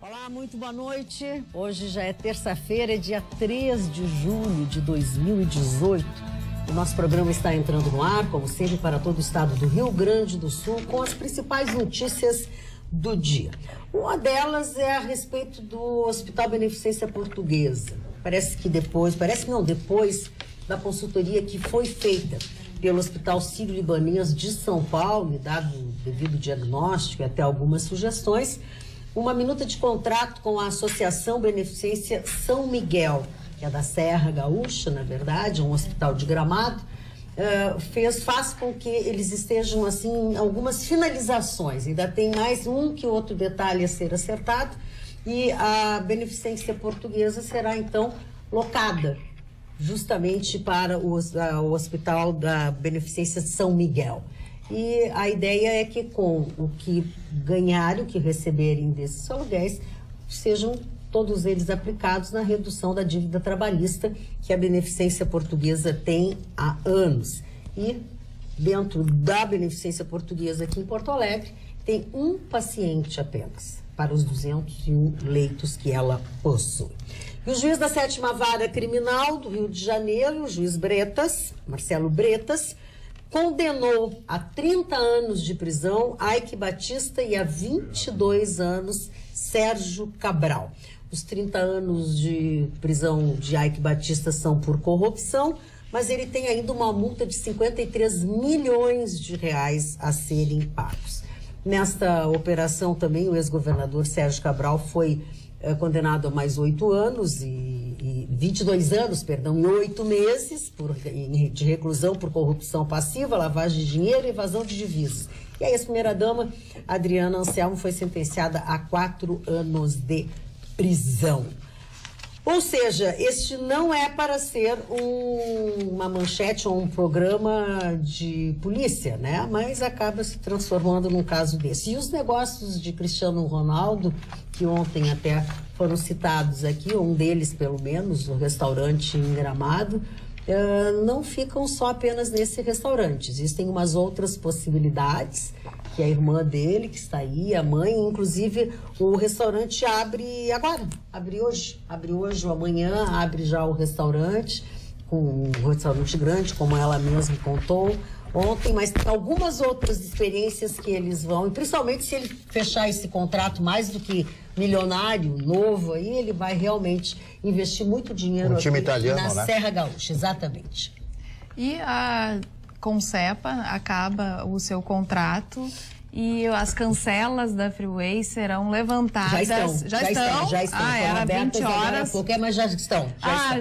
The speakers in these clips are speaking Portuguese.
Olá, muito boa noite. Hoje já é terça-feira, dia 3 de julho de 2018. O nosso programa está entrando no ar, como sempre, para todo o estado do Rio Grande do Sul, com as principais notícias do dia. Uma delas é a respeito do Hospital Beneficência Portuguesa. Depois da consultoria que foi feita pelo Hospital Sírio-Libanês de São Paulo, dado o devido diagnóstico e até algumas sugestões, uma minuta de contrato com a Associação Beneficência São Miguel, que é da Serra Gaúcha, na verdade, um hospital de Gramado, faz com que eles estejam, assim, em algumas finalizações. Ainda tem mais um que outro detalhe a ser acertado, e a Beneficência Portuguesa será, então, locada justamente para o Hospital da Beneficência São Miguel. E a ideia é que com o que ganharem, o que receberem desses aluguéis, sejam todos eles aplicados na redução da dívida trabalhista que a Beneficência Portuguesa tem há anos. E dentro da Beneficência Portuguesa aqui em Porto Alegre, tem um paciente apenas para os 201 leitos que ela possui. E o juiz da 7ª Vara Criminal do Rio de Janeiro, o juiz Bretas, Marcelo Bretas, condenou a 30 anos de prisão Aike Batista e a 22 anos Sérgio Cabral. Os 30 anos de prisão de Aike Batista são por corrupção, mas ele tem ainda uma multa de 53 milhões de reais a serem pagos. Nesta operação também o ex-governador Sérgio Cabral foi condenado a mais 8 anos e 22 anos, perdão, e 8 meses de reclusão por corrupção passiva, lavagem de dinheiro e evasão de divisas. E a ex-primeira-dama, Adriana Anselmo, foi sentenciada a 4 anos de prisão. Ou seja, este não é para ser uma manchete ou um programa de polícia, né? Mas acaba se transformando num caso desse. E os negócios de Cristiano Ronaldo, que ontem até foram citados aqui, um deles pelo menos, o restaurante em Gramado, não ficam só apenas nesse restaurante. Existem umas outras possibilidades, que a irmã dele, que está aí, a mãe, inclusive o restaurante abre agora, abre hoje ou amanhã, abre já o restaurante, um restaurante grande, como ela mesma contou ontem, mas tem algumas outras experiências que eles vão, e principalmente se ele fechar esse contrato mais do que milionário, novo, aí ele vai realmente investir muito dinheiro time italiano, na Serra Gaúcha, exatamente. E a Concepa acaba o seu contrato e as cancelas da Freeway serão levantadas. Já estão. Ah, era 20 horas. Mas já estão.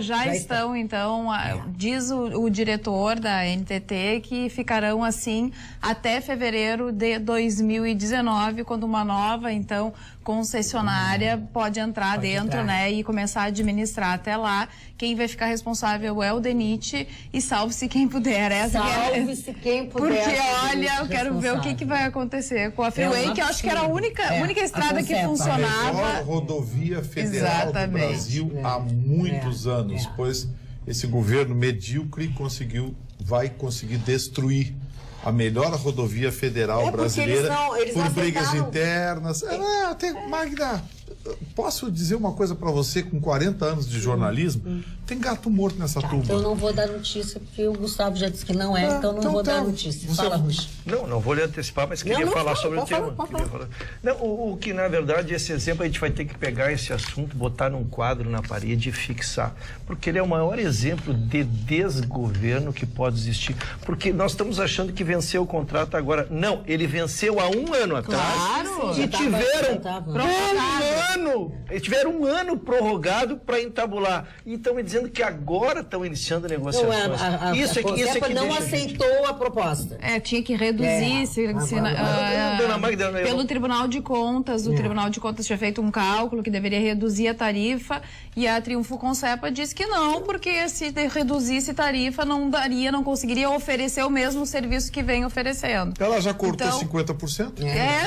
Já estão. Então, diz o diretor da NTT que ficarão assim até fevereiro de 2019, quando uma nova, então, concessionária pode entrar dentro, né, e começar a administrar até lá. Quem vai ficar responsável é o DENIT e salve-se quem puder. Salve-se quem puder. Porque, olha, eu quero ver o que vai acontecer com a Freeway, que eu acho que era a única estrada que funcionava. A melhor rodovia federal do Brasil há muitos anos, pois esse governo medíocre vai conseguir destruir a melhor rodovia federal brasileira por brigas internas. Magda, posso dizer uma coisa para você, com 40 anos de jornalismo, tem gato morto nessa turma. Então eu não vou dar notícia, porque o Gustavo já disse que não é, então não vou dar notícia. Fala, Ruxa. Não vou lhe antecipar, mas queria falar sobre o tema. O que, na verdade, esse exemplo a gente vai ter que pegar esse assunto, botar num quadro na parede e fixar, porque ele é o maior exemplo de desgoverno que pode existir, porque nós estamos achando que venceu o contrato agora. Não, ele venceu há 1 ano atrás. Claro, e tiveram um ano prorrogado para entabular. E estão me dizendo que agora estão iniciando negociações. Isso é que não aceitou a proposta. Tinha que reduzir. Pelo Tribunal de Contas, o Tribunal de Contas tinha feito um cálculo que deveria reduzir a tarifa, e a Triunfo Concepa disse que não, porque se reduzisse tarifa não conseguiria oferecer o mesmo serviço que vem oferecendo. Ela já cortou 50%?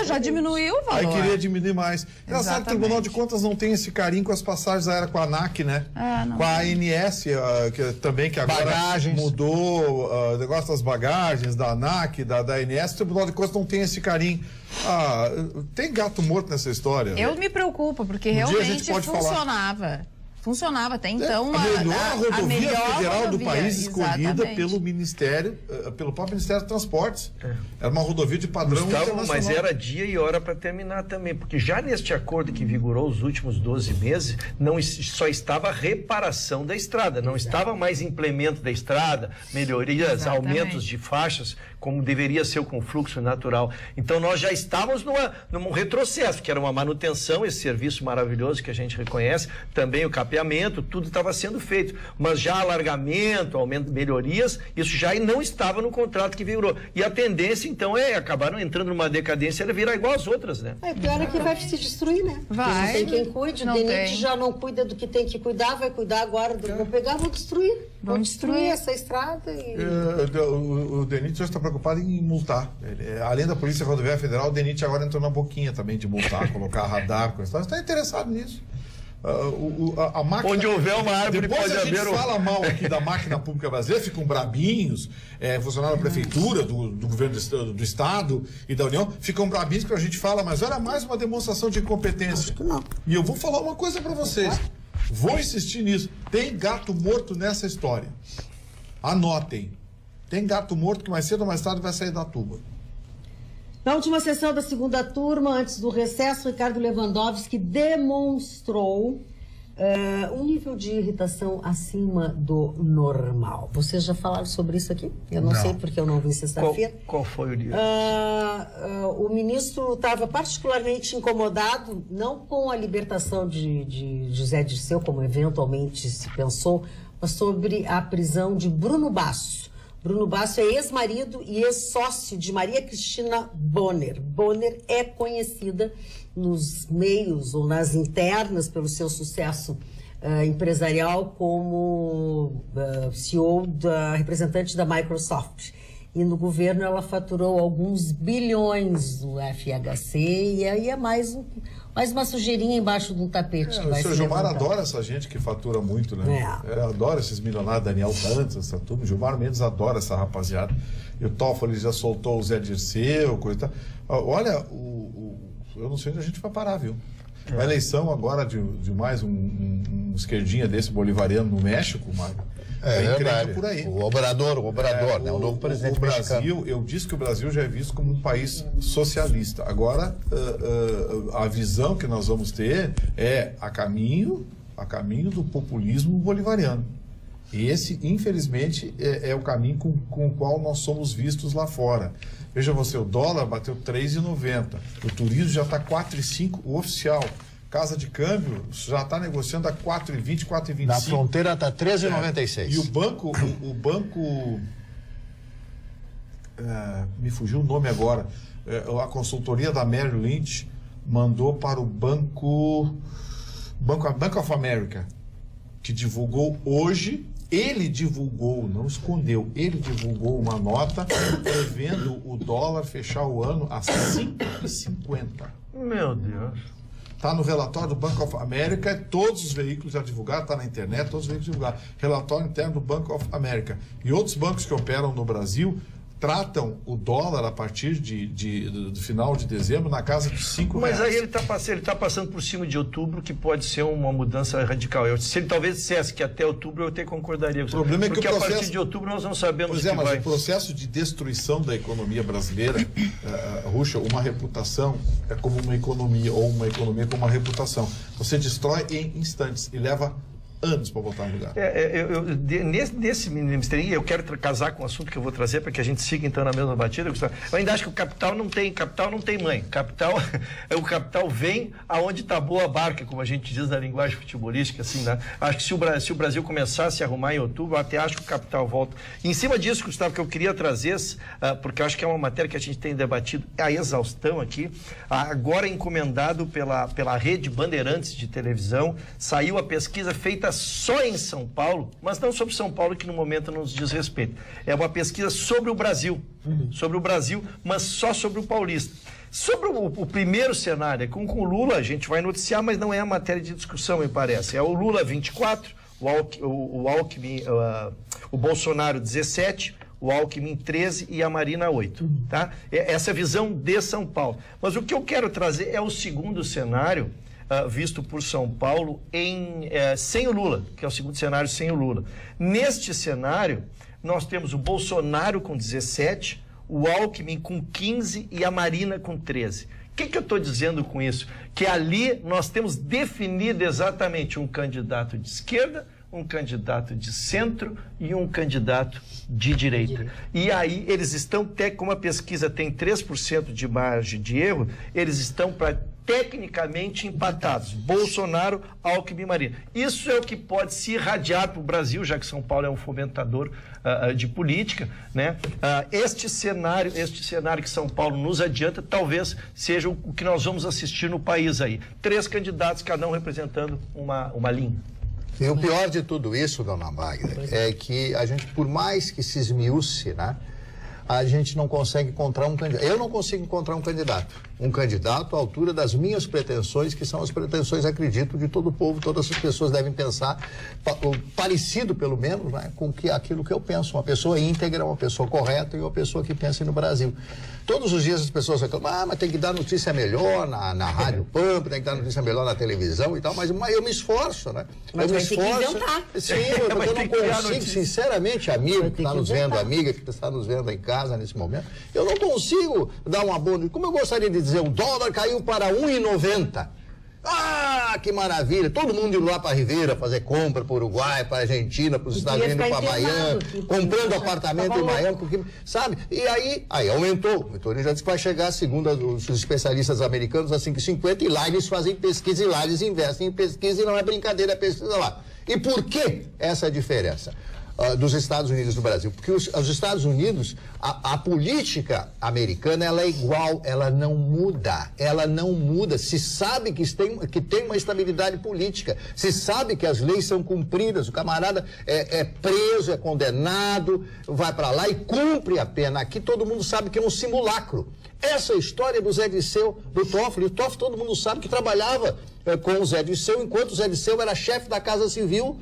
Já diminuiu o valor. Aí queria diminuir mais. Engraçado que o Tribunal de Contas não tem esse carinho com as passagens aéreas com a ANAC, né? Com a ANS. ANS, que agora bagagens. Mudou o negócio das bagagens, da ANAC, da ANS, o Tribunal de Contas não tem esse carinho. Tem gato morto nessa história. Eu me preocupo, porque realmente funcionava. Funcionava até então. A rodovia federal do país escolhida exatamente. pelo Ministério, pelo próprio Ministério dos Transportes. Era uma rodovia de padrão internacional. Mas era dia e hora para terminar também, porque já neste acordo que vigorou os últimos 12 meses, só estava a reparação da estrada, não estava mais implemento da estrada, melhorias, aumentos de faixas, como deveria ser com o fluxo natural. Então nós já estávamos num retrocesso, que era uma manutenção, esse serviço maravilhoso que a gente reconhece, também o capeamento, tudo estava sendo feito, mas já alargamento, aumento, melhorias, isso já não estava no contrato que vigorou. E a tendência, então, acabaram entrando numa decadência, ela virar igual às outras, né? Pior é que vai se destruir, né? Vai. Não tem quem cuide, o DENIT já não cuida do que tem que cuidar, vai cuidar agora, vou pegar, vou destruir. Vão destruir essa estrada. O DENIT já está preocupado em multar. Além da Polícia Rodoviária Federal, o DENIT agora entrou na boquinha também de multar, colocar radar, coisa. Está interessado nisso. A máquina, onde houver uma árvore depois pode haver... a gente fala mal aqui da máquina pública brasileira, ficam brabinhos, funcionário da prefeitura, do governo do estado e da União, ficam brabinhos que a gente fala, mas olha, mais uma demonstração de incompetência. Acho que não. E eu vou falar uma coisa para vocês, vou insistir nisso, tem gato morto nessa história. Anotem, tem gato morto que mais cedo ou mais tarde vai sair da tuba. Na última sessão da segunda turma, antes do recesso, Ricardo Lewandowski demonstrou um nível de irritação acima do normal. Vocês já falaram sobre isso aqui? Eu não sei porque eu não vi sexta-feira. Qual foi o dia? O ministro estava particularmente incomodado, não com a libertação de José Dirceu, como eventualmente se pensou, mas sobre a prisão de Bruno Basso. Bruno Basso é ex-marido e ex-sócio de Maria Cristina Bonner. Bonner é conhecida nos meios ou nas internas pelo seu sucesso empresarial como CEO, representante da Microsoft. E no governo ela faturou alguns bilhões no FHC e aí é mais uma sujeirinha embaixo do tapete. O seu Gilmar adora essa gente que fatura muito, né? Adora esses milionários, Daniel Santos, essa turma. Gilmar Mendes adora essa rapaziada. E o Toffoli já soltou o Zé Dirceu, coisa e tal. Olha, eu não sei onde a gente vai parar, viu? A eleição agora de mais um esquerdinha desse bolivariano no México, Mário. Verdade. Por aí. O Obrador, né? O novo presidente mexicano. Eu disse que o Brasil já é visto como um país socialista. Agora, a visão que nós vamos ter é a caminho do populismo bolivariano. E esse, infelizmente, é o caminho com o qual nós somos vistos lá fora. Veja você, o dólar bateu 3,90, o turismo já está 4,5, o oficial. Casa de câmbio já está negociando a 4,20, 4,25. Na fronteira está 13,96. E o banco me fugiu o nome agora, a consultoria da Merrill Lynch mandou para o Bank of America, que divulgou hoje, ele divulgou, não escondeu, ele divulgou uma nota prevendo o dólar fechar o ano a 5,50. Meu Deus. Está no relatório do Bank of America, todos os veículos já divulgaram, está na internet, todos os veículos divulgaram. Relatório interno do Bank of America. E outros bancos que operam no Brasil tratam o dólar a partir do final de dezembro na casa de R$5. Mas aí ele está passando por cima de outubro, que pode ser uma mudança radical. Se ele talvez dissesse que até outubro eu até concordaria com isso. O problema é que porque a partir de outubro nós não sabemos o que vai. O processo de destruição da economia brasileira, Ruxa, uma reputação é como uma economia, ou uma economia como uma reputação. Você destrói em instantes e leva anos para voltar no lugar. Nesse ministério, eu quero casar com o assunto que eu vou trazer para que a gente siga então na mesma batida. Eu ainda acho que o capital não tem mãe. O capital vem aonde está boa a barca, como a gente diz na linguagem futebolística, assim, né? Acho que se o Brasil começar a se arrumar em outubro, eu até acho que o capital volta. E em cima disso, Gustavo, que eu queria trazer, porque eu acho que é uma matéria que a gente tem debatido a exaustão aqui, agora encomendado pela rede Bandeirantes de televisão, saiu a pesquisa feita só em São Paulo, mas não sobre São Paulo, que no momento nos diz respeito. É uma pesquisa sobre o Brasil, mas só sobre o paulista. Sobre o primeiro cenário, com o Lula, a gente vai noticiar, mas não é a matéria de discussão, me parece. É o Lula 24, o Alckmin, o Bolsonaro 17, o Alckmin 13 e a Marina 8, tá? Essa é a visão de São Paulo. Mas o que eu quero trazer é o segundo cenário visto por São Paulo sem o Lula, que é o segundo cenário sem o Lula. Neste cenário, nós temos o Bolsonaro com 17, o Alckmin com 15 e a Marina com 13. O que eu estou dizendo com isso? Que ali nós temos definido exatamente um candidato de esquerda, um candidato de centro e um candidato de direita. E aí eles estão, como a pesquisa tem 3% de margem de erro, eles estão tecnicamente empatados. Bolsonaro, Alckmin e Marina. Isso é o que pode se irradiar para o Brasil, já que São Paulo é um fomentador de política, né? Este cenário que São Paulo nos adianta, talvez seja o que nós vamos assistir no país aí. 3 candidatos, cada um representando uma linha. E o pior de tudo isso, dona Magda, é que a gente, por mais que se esmiúce, né, a gente não consegue encontrar um candidato. Eu não consigo encontrar um candidato à altura das minhas pretensões, que são as pretensões, acredito, de todo o povo. Todas as pessoas devem pensar parecido, pelo menos, né, com aquilo que eu penso. Uma pessoa íntegra, uma pessoa correta e uma pessoa que pensa no Brasil. Todos os dias as pessoas reclamam, mas tem que dar notícia melhor na Rádio Pampa, tem que dar notícia melhor na televisão e tal, mas eu me esforço, né? Mas eu me esforço. Sim, porque eu não consigo, sinceramente, amigo que está nos vendo, amiga que está nos vendo em casa nesse momento, eu não consigo dar uma boa... Como eu gostaria de dizer, o dólar caiu para 1,90. Ah, que maravilha! Todo mundo indo lá para a Ribeira fazer compra para o Uruguai, para a Argentina, para os Estados Unidos, para Miami, comprando apartamento em Miami, porque, sabe? E aí aumentou. O Vitorino já disse que vai chegar, segundo os especialistas americanos, a 5,50, e lá eles fazem pesquisa, e lá eles investem em pesquisa, e não é brincadeira a pesquisa lá. E por que essa diferença dos Estados Unidos do Brasil? Porque os Estados Unidos, a política americana, ela é igual, ela não muda, se sabe que tem uma estabilidade política, se sabe que as leis são cumpridas, o camarada é preso, é condenado, vai para lá e cumpre a pena. Aqui todo mundo sabe que é um simulacro. Essa história do Zé Disseu, do Toffoli, o Toffoli todo mundo sabe que trabalhava com o Zé Disseu, enquanto o Zé Disseu era chefe da Casa Civil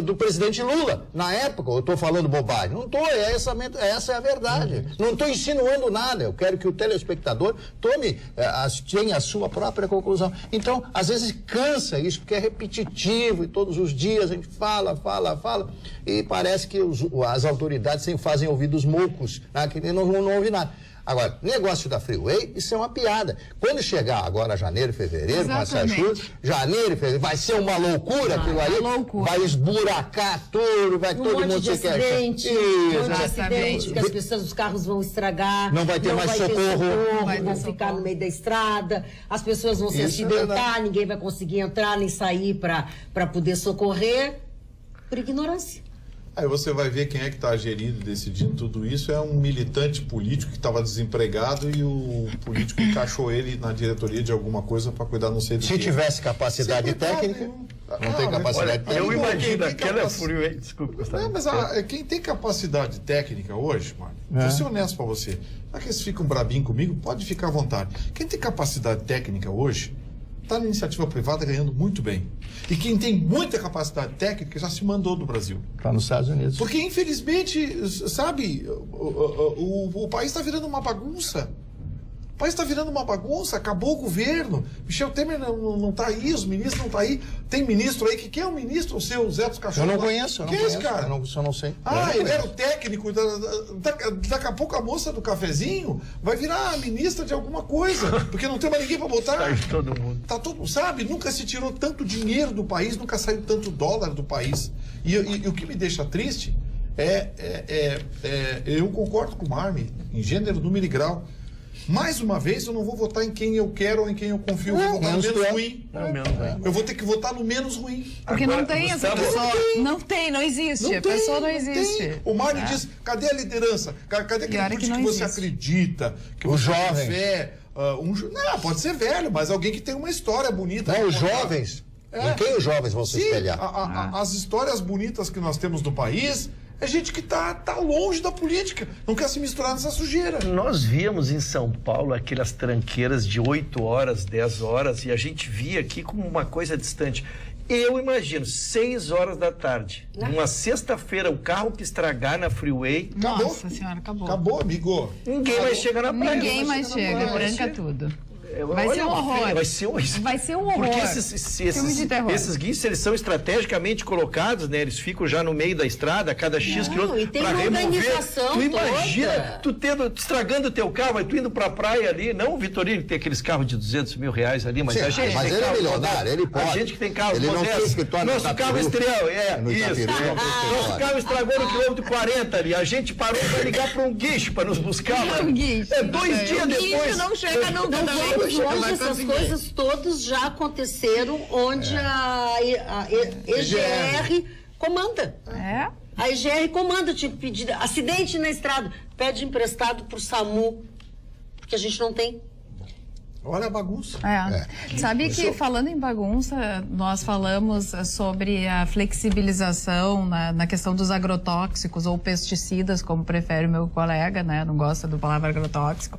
do presidente Lula. Na época, eu estou falando bobagem. Não estou, essa é a verdade. Não estou insinuando nada. Eu quero que o telespectador tenha a sua própria conclusão. Então, às vezes cansa isso, porque é repetitivo, e todos os dias a gente fala, e parece que as autoridades sempre fazem ouvidos moucos, né, que não ouve nada. Agora, negócio da Freeway, isso é uma piada. Quando chegar agora janeiro, fevereiro, Massachusetts, janeiro, fevereiro, vai ser uma loucura aquilo ali. Vai esburacar tudo, vai todo mundo se queixar. Um monte de acidente, que as pessoas, os carros vão estragar. Não vai ter mais socorro. Vão ficar no meio da estrada, as pessoas vão se acidentar, ninguém vai conseguir entrar nem sair para poder socorrer, por ignorância. Aí você vai ver quem é que está gerindo, decidindo tudo isso. É um militante político que estava desempregado e o político encaixou ele na diretoria de alguma coisa para cuidar, não sei do que. Se tivesse capacidade técnica, não tem capacidade técnica. Eu imagino aquela Freeway, desculpa. Mas quem tem capacidade técnica hoje, Mário, vou ser honesto para você, já que eles ficam brabinhos comigo, pode ficar à vontade. Quem tem capacidade técnica hoje está na iniciativa privada ganhando muito bem. E quem tem muita capacidade técnica já se mandou do Brasil. Está nos Estados Unidos. Porque, infelizmente, sabe, o país está virando uma bagunça. O país está virando uma bagunça, acabou o governo. Michel Temer não está aí, os ministros não estão aí. Tem ministro aí, quem é o ministro? O seu Zé dos Cachorros? Eu não conheço. Quem é esse cara? Eu não sei. Ele era o técnico. Daqui a pouco a moça do cafezinho vai virar a ministra de alguma coisa, porque não tem mais ninguém para botar. Todo mundo. Tá todo, sabe? Nunca se tirou tanto dinheiro do país, nunca saiu tanto dólar do país. E o que me deixa triste eu concordo com o Marmi, em gênero, número e grau. Mais uma vez, eu não vou votar em quem eu quero ou em quem eu confio. Eu vou votar no menos ruim. Eu vou ter que votar no menos ruim. Porque agora, não tem essa pessoa. Não existe. A pessoa não existe. O Mário diz, cadê a liderança? Cadê aquele político que você acredita? Que os você jovens. tem fé? Não, pode ser velho, mas alguém que tem uma história bonita. Não, os jovens. Em quem os jovens vão se espelhar? As histórias bonitas que nós temos no país... É gente que tá longe da política, não quer se misturar nessa sujeira. Nós víamos em São Paulo aquelas tranqueiras de 8 horas, 10 horas, e a gente via aqui como uma coisa distante. Eu imagino, 6 horas da tarde, numa sexta-feira, o carro que estragar na freeway... Acabou. Nossa senhora, acabou. Acabou, amigo. Ninguém mais chega na praia. Ninguém mais chega, branca tudo. Vai ser um horror. Vai ser um horror. Porque esses guinchos, eles são estrategicamente colocados, né? Eles ficam já no meio da estrada, a cada X quilômetros, para remover. Tu imagina, tu estragando o teu carro, mas tu indo pra praia ali, não o Vitorino que tem aqueles carros de 200 mil reais ali, mas a gente mas ele é milionário, ele pode. A gente que tem carro ele modestos. Nosso carro estreou, isso. Nosso carro estragou no quilômetro 40 ali, a gente parou para ligar para um guincho para nos buscar. 2 dias depois. Guincho não chega nunca também. Hoje essas coisas todas já aconteceram onde a EGR comanda. A EGR comanda, tinha que pedir acidente na estrada, pede emprestado pro SAMU, porque a gente não tem. Olha a bagunça. Sabe que, falando em bagunça, nós falamos sobre a flexibilização na questão dos agrotóxicos ou pesticidas, como prefere o meu colega, né? Não gosta da palavra agrotóxico.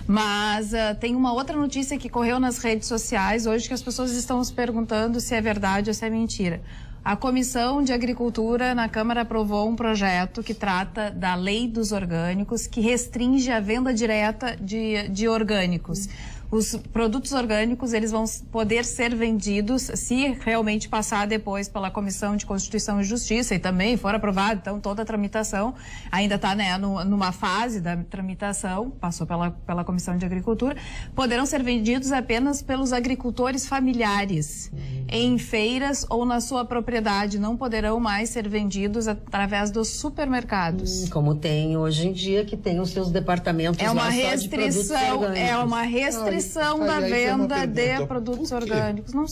Mas tem uma outra notícia que correu nas redes sociais hoje que as pessoas estão se perguntando se é verdade ou se é mentira. A Comissão de Agricultura na Câmara aprovou um projeto que trata da Lei dos Orgânicos, que restringe a venda direta de orgânicos. Os produtos orgânicos, eles vão poder ser vendidos se realmente passar depois pela Comissão de Constituição e Justiça e também for aprovado, então toda a tramitação ainda está, né, numa fase da tramitação, passou pela Comissão de Agricultura, poderão ser vendidos apenas pelos agricultores familiares em feiras ou na sua propriedade, não poderão mais ser vendidos através dos supermercados. Como tem hoje em dia, que tem os seus departamentos lá só de produtos orgânicos. É uma restrição da venda de produtos orgânicos. Não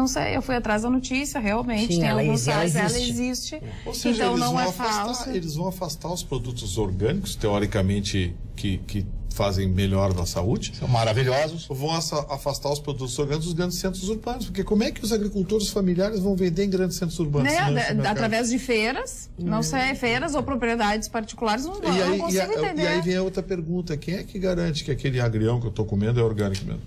sei, eu fui atrás da notícia, realmente, tem alguns sites, ela existe, ou seja, então não é falso. Eles vão afastar os produtos orgânicos, teoricamente, que fazem melhor na saúde. São maravilhosos. Vão afastar os produtos orgânicos dos grandes centros urbanos, porque como é que os agricultores familiares vão vender em grandes centros urbanos? Através de feiras, não sei, feiras ou propriedades particulares, não consigo entender. E aí vem a outra pergunta, quem é que garante que aquele agrião que eu estou comendo é orgânico mesmo?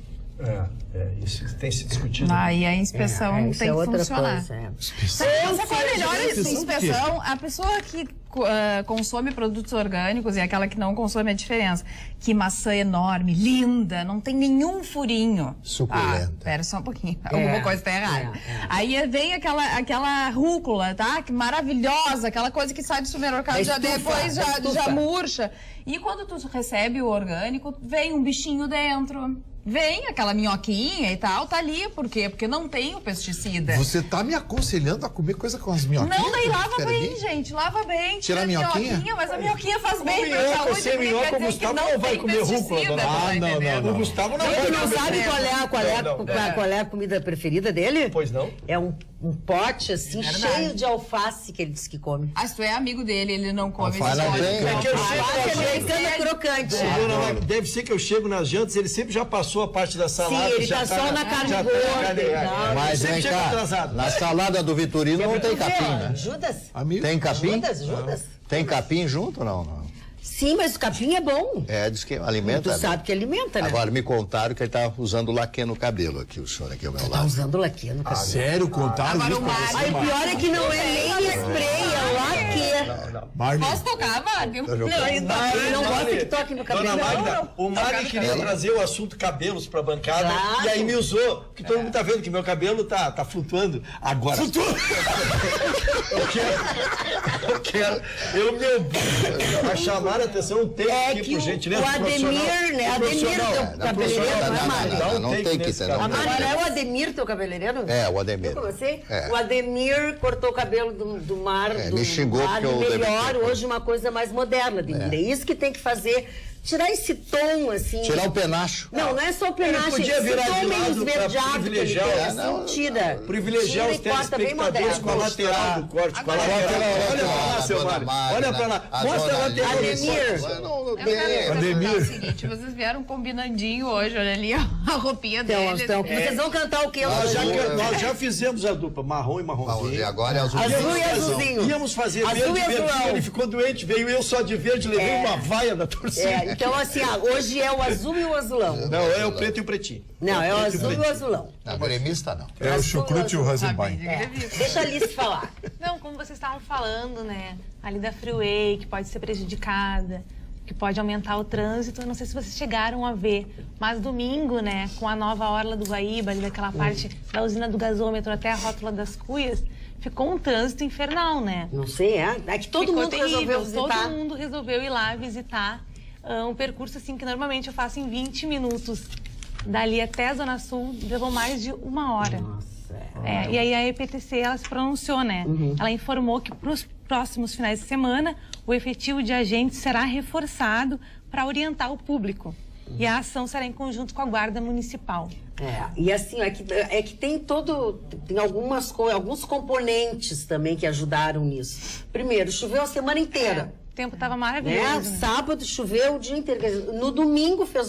Isso tem se discutido. E a inspeção tem que funcionar. Sabe qual é a melhor inspeção? A pessoa que consome produtos orgânicos e aquela que não consome, a diferença. Que maçã enorme, linda, não tem nenhum furinho. Suculenta. Pera só um pouquinho, alguma coisa está errada. Aí vem aquela rúcula, tá? Que maravilhosa, aquela coisa que sai do supermercado depois já murcha. E quando tu recebe o orgânico, vem um bichinho dentro. Vem aquela minhoquinha e tal, tá ali. Por quê? Porque não tem o pesticida. Você tá me aconselhando a comer coisa com as minhoquinhas? Não, daí lava bem, gente. Lava bem. Tira a minhoquinha? Mas a minhoquinha faz bem pra saúde. Você minhoca, o Gustavo não vai comer rúcula. Não. O Gustavo não vai Ele comer. não sabe qual é a comida preferida dele? Pois não. É um pote, assim, cheio de alface que ele disse que come. Se tu é amigo dele, ele não come. Alface é crocante. Deve ser que eu chego nas jantas, ele sempre já passou a parte da salada. Sim, ele tá só na carne gorda. Mas vem cá, na salada do Vitorino não tem capim, né? Judas? Tem capim? Judas. Tem capim junto ou não? Sim, mas o capim é bom. Diz que alimenta. Tu sabe que alimenta, né? Agora, me contaram que ele tá usando laque no cabelo aqui, o senhor aqui ao meu lado. Tá usando laque no cabelo. Sério? Contaram isso pra você? Aí o pior é que não é nem spray, é laque. Posso tocar, Mário? Ele não gosta que toque no cabelo. Dona Magda, o Mário queria trazer o assunto cabelos pra bancada e aí me usou, porque todo mundo tá vendo que meu cabelo tá flutuando. Agora. Flutuando! Eu quero. Eu me obrigo a chamar a atenção, um tempo aqui, por gentileza. O Ademir, né? Ademir, teu cabeleireiro, não é, Mário? Não tem que ser. Agora é o Ademir, teu cabeleireiro? É, o Ademir. Eu comecei? O Ademir cortou o cabelo do Mar, me xingou porque eu melhor, hoje uma coisa mais moderna. É isso que tem que fazer. Tirar esse tom, assim... Tirar o penacho. Não é só o penacho. Podia virar de lado pra privilegiar, tira. Privilegiar os telespectadores com a lateral do corte. Com a lateral. Olha pra lá, seu Mário. Olha pra lá. Mostra a lateral. Ademir. o quê? Pandemia. É o seguinte, vocês vieram combinandinho hoje, olha ali a roupinha deles. Então, vocês vão cantar o quê? Nós já fizemos a dupla, marrom e marronzinho. E agora é azul. Azul e azulzinho. Íamos fazer azul verde, e azulão. ele ficou doente, veio eu só de verde, levei uma vaia da torcida. Então, assim, hoje é o azul e o azulão. Não, é o preto e o pretinho. Não, é o azul e o azulão. Não, gremista não. É o chucrute e o Rosenbein. Deixa a Alice falar. Não, como vocês estavam falando, né? Ali da freeway, que pode ser prejudicada, que pode aumentar o trânsito. Eu não sei se vocês chegaram a ver, mas domingo, né? Com a nova orla do Guaíba, ali daquela parte da usina do gasômetro até a rótula das Cuias, ficou um trânsito infernal, né? Não sei, é que todo mundo resolveu visitar. Todo mundo resolveu ir lá visitar um percurso assim que normalmente eu faço em 20 minutos. Dali até a Zona Sul, levou mais de 1 hora. Nossa. E aí a EPTC, ela se pronunciou, né? Ela informou que para os próximos finais de semana, o efetivo de agentes será reforçado para orientar o público. E a ação será em conjunto com a Guarda Municipal. E assim, é que tem alguns componentes também que ajudaram nisso. Primeiro, choveu a semana inteira. O tempo estava maravilhoso. Né? Sábado choveu o dia inteiro. No domingo fez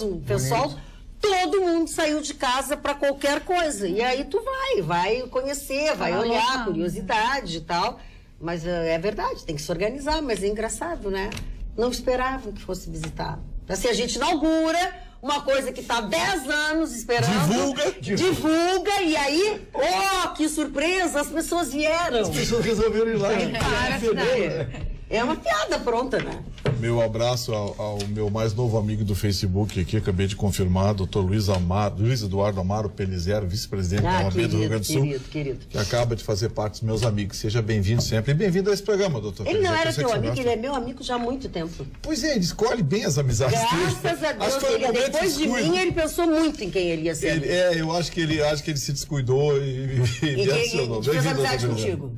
sol. Todo mundo saiu de casa para qualquer coisa. E aí tu vai conhecer, vai olhar, curiosidade e tal. Mas é verdade, tem que se organizar. Mas é engraçado, né? Não esperavam que fosse visitar. Assim, a gente inaugura uma coisa que está há 10 anos esperando. Divulga. E aí, que surpresa, as pessoas vieram. As pessoas resolveram ir lá. É uma piada pronta, né? Meu abraço ao meu mais novo amigo do Facebook aqui, acabei de confirmar, doutor Luiz Eduardo Amaro Pelizero, vice-presidente da OAB do Rio Grande do Sul, querido. que acaba de fazer parte dos meus amigos. Seja bem-vindo sempre e bem-vindo a esse programa, doutor. Ele não era teu amigo, ele é meu amigo já há muito tempo. Pois é, ele escolhe bem as amizades dele. Graças a Deus, depois de mim, ele pensou muito em quem ele ia ser. Eu acho que ele se descuidou e me adicionou. Fez amizade contigo.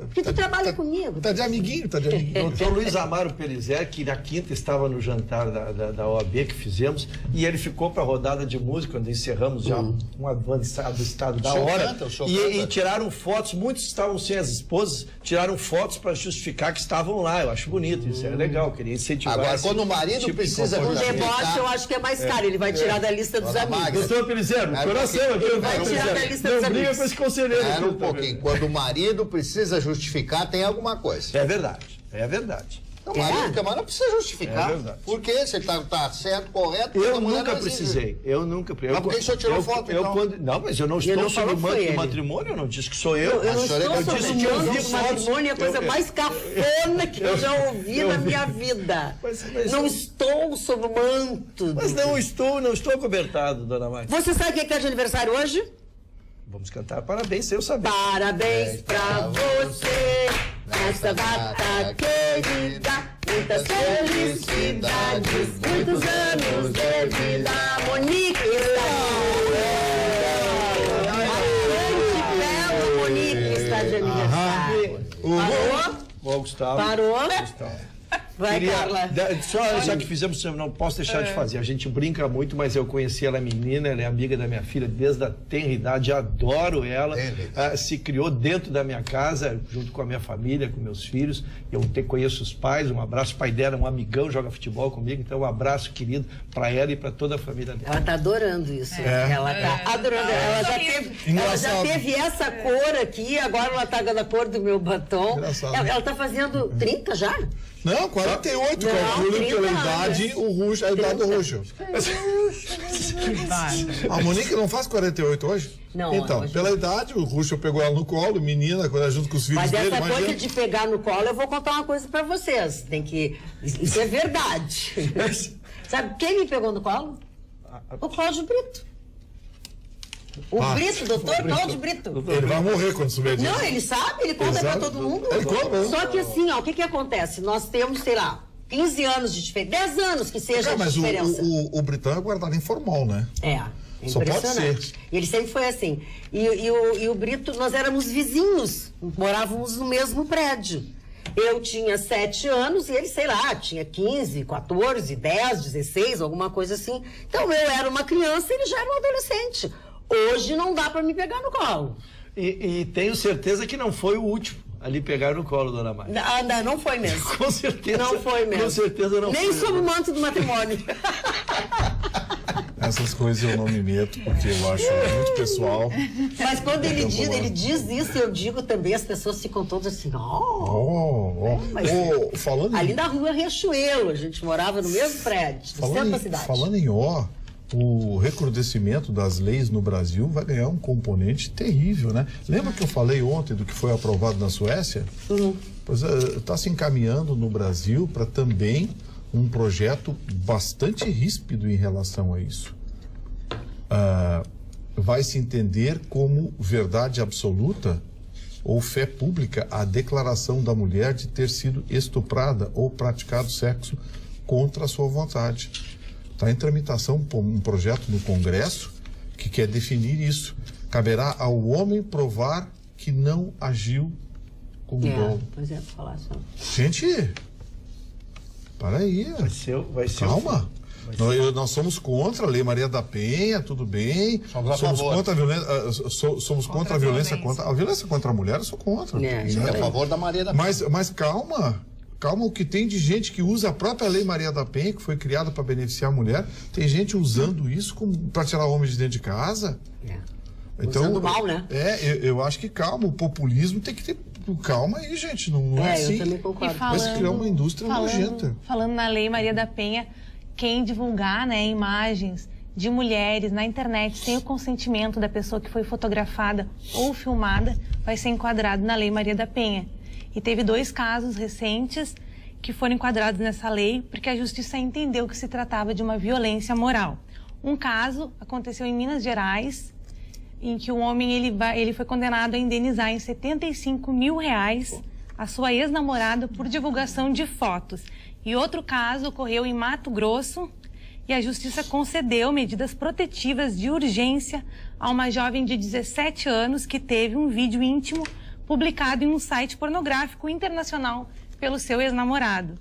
Porque tu trabalha comigo. Tá de amiguinho. Doutor Luiz Amaro Pelizero, que na quinta estava no jantar da OAB que fizemos, e ele ficou para a rodada de música, quando encerramos já um avançado estado da hora. E tiraram fotos, muitos estavam sem as esposas, tiraram fotos para justificar que estavam lá. Eu acho bonito, isso é legal, queria incentivar. Agora, quando o marido precisa justificar... O deboche eu acho que é mais caro, ele vai tirar da lista dos amigos. Doutor Pelizero, coração, ele vai tirar da lista dos amigos. Não briga com esse conselheiro. Um pouquinho. Quando o marido precisa justificar, tem alguma coisa. É verdade. É verdade. O marido não precisa justificar. É verdade. Por quê? Você está certo, correto? Eu nunca precisei. Mas por que o senhor tirou foto, então? Não, mas eu não estou sob o manto do matrimônio, eu não disse que sou eu. Eu não estou sob o manto do matrimônio, é a coisa mais cafona que eu já ouvi na minha vida. Não estou sob o manto. Mas não estou cobertado, dona Maria. Você sabe quem é que tá de aniversário hoje? Vamos cantar parabéns, sem eu saber. Parabéns pra você, nessa data querida, muitas felicidades, muitos anos de vida. Monique está de aniversário. Parou? Gustavo. Parou? Vai, Carla. Já que fizemos, não posso deixar de fazer. A gente brinca muito, mas eu conheci ela menina, ela é amiga da minha filha desde a tenra idade, adoro ela. Se criou dentro da minha casa, junto com a minha família, com meus filhos. Eu conheço os pais, um abraço. O pai dela é um amigão, joga futebol comigo, então um abraço querido para ela e para toda a família dela. Ela tá adorando isso. Ela tá adorando. Ela já teve essa cor aqui, agora ela tá da cor do meu batom. Ela tá fazendo 30 já? Não, 48, calculo pela idade, a idade do Ruxo. A Monique não faz 48 hoje? Não. Então, pela idade, o Ruxo pegou ela no colo, menina, junto com os filhos dele. Mas essa coisa de pegar no colo, eu vou contar uma coisa pra vocês. Isso é verdade. Sabe quem me pegou no colo? O Cláudio Brito. Brito, doutor Cláudio Brito. Ele vai morrer quando souber disso. Não, ele sabe, ele conta pra todo mundo. Ele conta. Só que assim, o que acontece? Nós temos, sei lá, 15 anos de diferença, 10 anos que seja de diferença. Mas o Britão é guardado em formal, né? Só pode ser. E ele sempre foi assim. E o Brito, nós éramos vizinhos, morávamos no mesmo prédio. Eu tinha 7 anos e ele, sei lá, tinha 15, 14, 10, 16, alguma coisa assim. Então eu era uma criança e ele já era um adolescente. Hoje não dá para me pegar no colo. E tenho certeza que não foi o último. Ali pegaram no colo, dona Márcia. Não foi mesmo. Com certeza. Não foi mesmo. Com certeza não Nem foi. sob o manto do matrimônio. Essas coisas eu não me meto, porque eu acho muito pessoal. Mas quando ele diz isso, eu digo também, as pessoas ficam todas assim, ali na rua Riachuelo, a gente morava no mesmo prédio, no centro da cidade. Falando em o recrudescimento das leis no Brasil vai ganhar um componente terrível, né? Lembra que eu falei ontem do que foi aprovado na Suécia? Pois está se encaminhando no Brasil para também um projeto bastante ríspido em relação a isso. Vai se entender como verdade absoluta ou fé pública a declaração da mulher de ter sido estuprada ou praticado sexo contra a sua vontade. Está em tramitação um projeto no Congresso que quer definir isso. Caberá ao homem provar que não agiu com dolo. Pois é, falar só. Gente, para aí. Vai ser calma. Nós somos contra a Lei Maria da Penha, tudo bem. Somos contra a violência. Somos contra a violência contra a violência contra a mulher, eu sou contra. A favor da Maria da Penha. Mas calma. Calma, o que tem de gente que usa a própria Lei Maria da Penha, que foi criada para beneficiar a mulher, tem gente usando isso para tirar homens de dentro de casa. Então, usando mal, né? Eu acho que calma, o populismo tem que ter calma aí, gente, não é assim. Eu também concordo. Vai se criar uma indústria nojenta. Falando na Lei Maria da Penha, quem divulgar, né, imagens de mulheres na internet sem o consentimento da pessoa que foi fotografada ou filmada vai ser enquadrado na Lei Maria da Penha. E teve 2 casos recentes que foram enquadrados nessa lei porque a justiça entendeu que se tratava de uma violência moral. Um caso aconteceu em Minas Gerais, em que o homem ele foi condenado a indenizar em R$75 mil a sua ex-namorada por divulgação de fotos. E outro caso ocorreu em Mato Grosso e a justiça concedeu medidas protetivas de urgência a uma jovem de 17 anos que teve um vídeo íntimo publicado em um site pornográfico internacional pelo seu ex-namorado.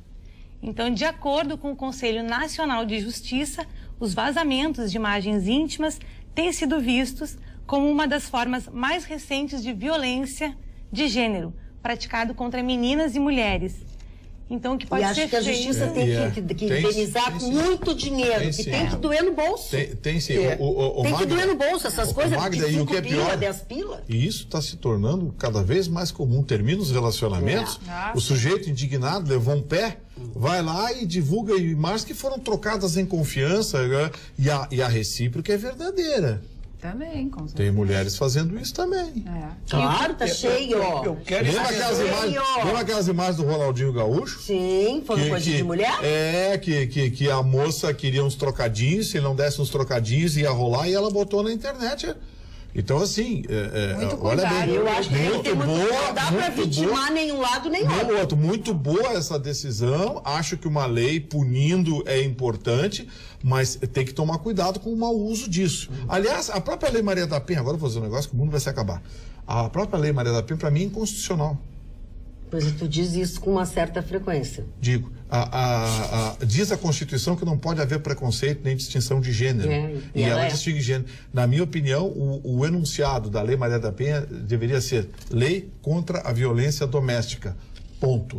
Então, de acordo com o Conselho Nacional de Justiça, os vazamentos de imagens íntimas têm sido vistos como uma das formas mais recentes de violência de gênero, praticado contra meninas e mulheres. Então, o que pode ser feito... E acho que a justiça tem que indenizar com muito dinheiro, que tem que doer no bolso. Tem sim. Tem que doer no bolso, essas coisas Magda, de 5 pila, 10 pila. E isso está se tornando cada vez mais comum. Termina os relacionamentos, o sujeito indignado levou um pé, vai lá e divulga imagens que foram trocadas em confiança, e a recíproca é verdadeira. Também, com certeza. Tem mulheres fazendo isso também. Claro, tá cheio, Eu quero lembra aquelas imagens do Ronaldinho Gaúcho? Sim, foi coisa de mulher? Que a moça queria uns trocadinhos, se ele não desse uns trocadinhos ia rolar e ela botou na internet. Então, assim, olha bem, eu acho que muito boa, não dá para vitimar nenhum lado nem outro. Muito boa essa decisão. Acho que uma lei punindo é importante, mas tem que tomar cuidado com o mau uso disso. Aliás, a própria Lei Maria da Penha, agora eu vou fazer um negócio que o mundo vai se acabar. A própria Lei Maria da Penha, para mim, é inconstitucional. Pois tu diz isso com uma certa frequência. Digo, diz a Constituição que não pode haver preconceito nem distinção de gênero. E ela distingue gênero. Na minha opinião, o enunciado da Lei Maria da Penha deveria ser Lei contra a Violência Doméstica. Ponto.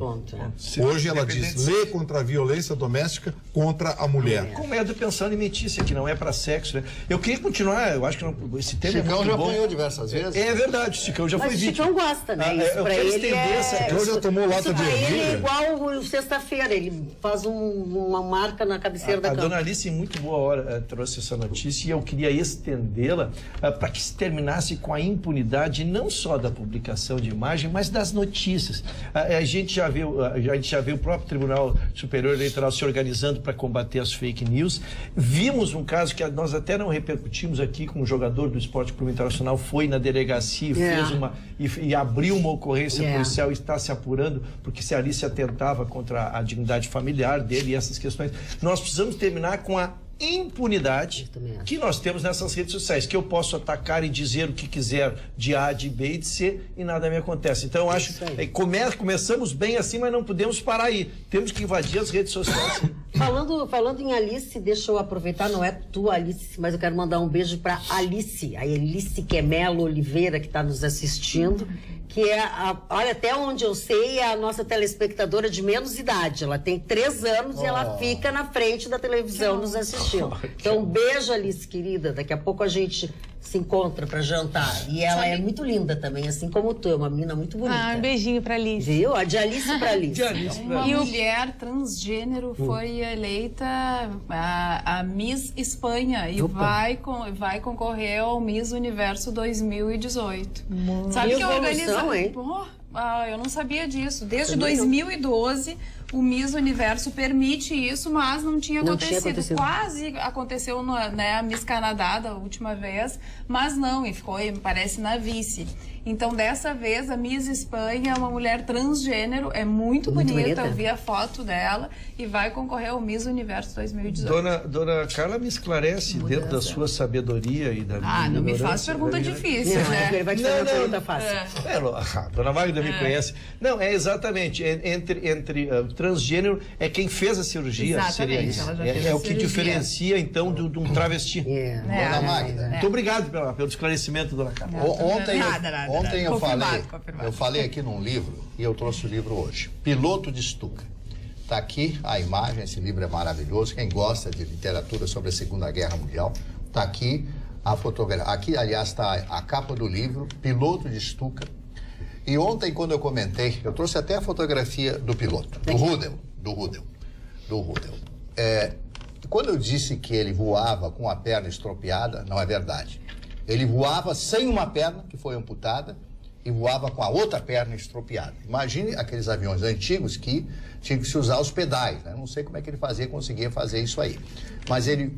Hoje ela diz lei contra a violência doméstica contra a mulher. Como é pensando em mentícia, que não é para sexo, né? Eu queria continuar, eu acho que esse tema Chicão é muito já bom. Apanhou diversas vezes. É verdade, o Chicão já foi vítima. Mas o Chicão gosta, né? Eu quero estender essa... Chicão já tomou lata de ervilha. Ele é igual o sexta-feira, ele faz uma marca na cabeceira da cama. A dona Alice, em muito boa hora, trouxe essa notícia e eu queria estendê-la para que se terminasse com a impunidade não só da publicação de imagem, mas das notícias. A gente já viu o próprio Tribunal Superior Eleitoral se organizando para combater as fake news. Vimos um caso que nós até não repercutimos aqui, com um jogador do Esporte Clube Internacional foi na delegacia e abriu uma ocorrência policial e está se apurando porque se ali se atentava contra a dignidade familiar dele e essas questões. Nós precisamos terminar com a impunidade que nós temos nessas redes sociais, que eu posso atacar e dizer o que quiser de A, de B e de C e nada me acontece. Então eu acho que começamos bem assim, mas não podemos parar aí. Temos que invadir as redes sociais. Falando em Alice, deixa eu aproveitar, não é tu, Alice, mas eu quero mandar um beijo para Alice, a Alice Quemelo Oliveira, que está nos assistindo. que é, olha, até onde eu sei, é a nossa telespectadora de menos idade. Ela tem 3 anos e ela fica na frente da televisão nos assistindo. Então, um beijo, Alice, querida. Daqui a pouco a gente se encontra para jantar. E ela é muito linda também, assim como tu. É uma menina muito bonita. Um beijinho pra Alice. Viu? A de Alice pra Alice. Uma mulher transgênero foi eleita a Miss Espanha e vai concorrer ao Miss Universo 2018. Sabe que organiza... eu não sabia disso. Desde 2012, o Miss Universo permite isso, mas não tinha acontecido. Quase aconteceu a Miss Canadá da última vez, mas não, e ficou, parece, na vice. Então, dessa vez, a Miss Espanha é uma mulher transgênero, é muito bonita, eu vi a foto dela, e vai concorrer ao Miss Universo 2018. Dona Carla, me esclarece, dentro da sua sabedoria e da minha não me faz pergunta difícil, né? Ele vai te fazer uma pergunta fácil. A Dona Magda me conhece. Não, é exatamente, entre transgênero é quem fez a cirurgia. Exatamente, seria isso. É o que diferencia, então, de um travesti. Dona Magda. Muito obrigado pelo esclarecimento, Dona Carla. Ontem eu falei aqui num livro, e eu trouxe o livro hoje, Piloto de Stuka. Está aqui a imagem, esse livro é maravilhoso. Quem gosta de literatura sobre a Segunda Guerra Mundial, está aqui a fotografia. Aqui, aliás, está a capa do livro, Piloto de Stuka. E ontem, quando eu comentei, eu trouxe até a fotografia do piloto, do Rudel. Quando eu disse que ele voava com a perna estropiada, não é verdade. Ele voava sem uma perna, que foi amputada, e voava com a outra perna estropiada. Imagine aqueles aviões antigos que tinham que se usar os pedais, né? Não sei como é que ele conseguia fazer isso aí. Mas ele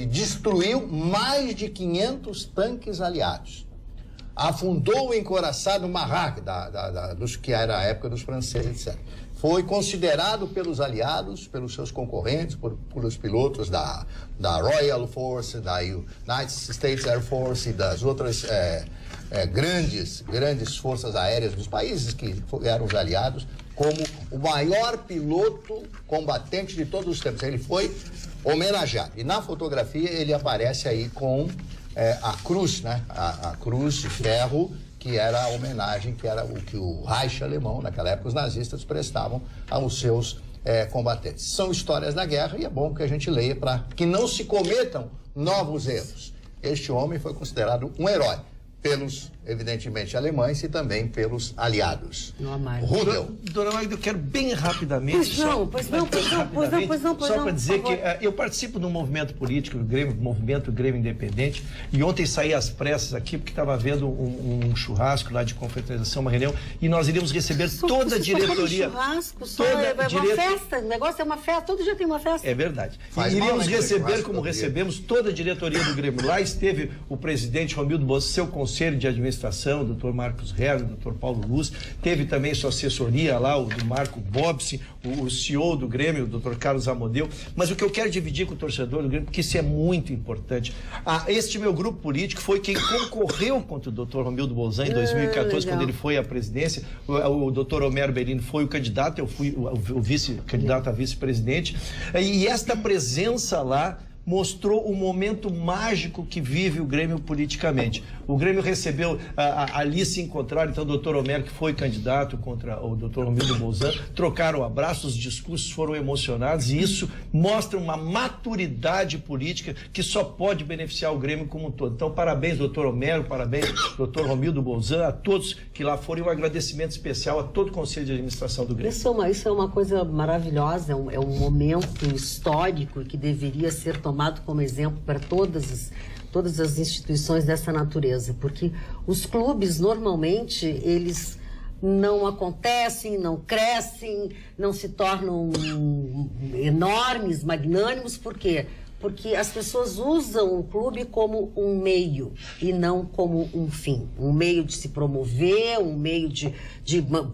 destruiu mais de 500 tanques aliados. Afundou o encoraçado Marat, dos que era a época dos franceses, etc. Foi considerado pelos aliados, pelos seus concorrentes, pelos pilotos da Royal Force, da United States Air Force e das outras grandes forças aéreas dos países que eram os aliados, como o maior piloto combatente de todos os tempos. Ele foi homenageado. E na fotografia ele aparece aí com a cruz, né? A cruz de ferro, que era a homenagem, que era o que o Reich alemão, naquela época, os nazistas prestavam aos seus combatentes. São histórias da guerra e é bom que a gente leia para que não se cometam novos erros. Este homem foi considerado um herói pelos, evidentemente, alemães e também pelos aliados. Rudel. Dona Magda, eu quero bem rapidamente... Pois não. Só para dizer que eu participo de um movimento político, movimento Grêmio Independente, e ontem saí às pressas aqui, porque estava havendo um churrasco lá de confraternização, uma reunião, e nós iríamos receber toda a diretoria... Uma festa, o negócio é uma festa, todo dia tem uma festa. É verdade. Iríamos receber, como recebemos, toda a diretoria do Grêmio. Lá esteve o presidente Romildo Bolzan, seu conselho de administração, o doutor Marcos Herr, o doutor Paulo Luz, teve também sua assessoria lá, o do Marco Bobsi, o CEO do Grêmio, o doutor Carlos Amodeu. Mas o que eu quero dividir com o torcedor do Grêmio, porque isso é muito importante. Este meu grupo político foi quem concorreu contra o doutor Romildo Bolzan em 2014, quando ele foi à presidência. O doutor Homero Bellini foi o candidato, eu fui o vice-candidato a vice-presidente. E esta presença lá mostrou o momento mágico que vive o Grêmio politicamente. O Grêmio recebeu, ali se encontraram, então, o doutor Homero, que foi candidato contra o doutor Romildo Bolzan, trocaram abraços, os discursos foram emocionados, e isso mostra uma maturidade política que só pode beneficiar o Grêmio como um todo. Então, parabéns, doutor Homero, parabéns, doutor Romildo Bolzan, a todos que lá foram, e um agradecimento especial a todo o Conselho de Administração do Grêmio. Isso é uma coisa maravilhosa, é um momento histórico que deveria ser tomado como exemplo para todas as instituições dessa natureza, porque os clubes, normalmente, eles não acontecem, não crescem, não se tornam enormes, magnânimos. Por quê? Porque as pessoas usam o clube como um meio e não como um fim. Um meio de se promover, um meio de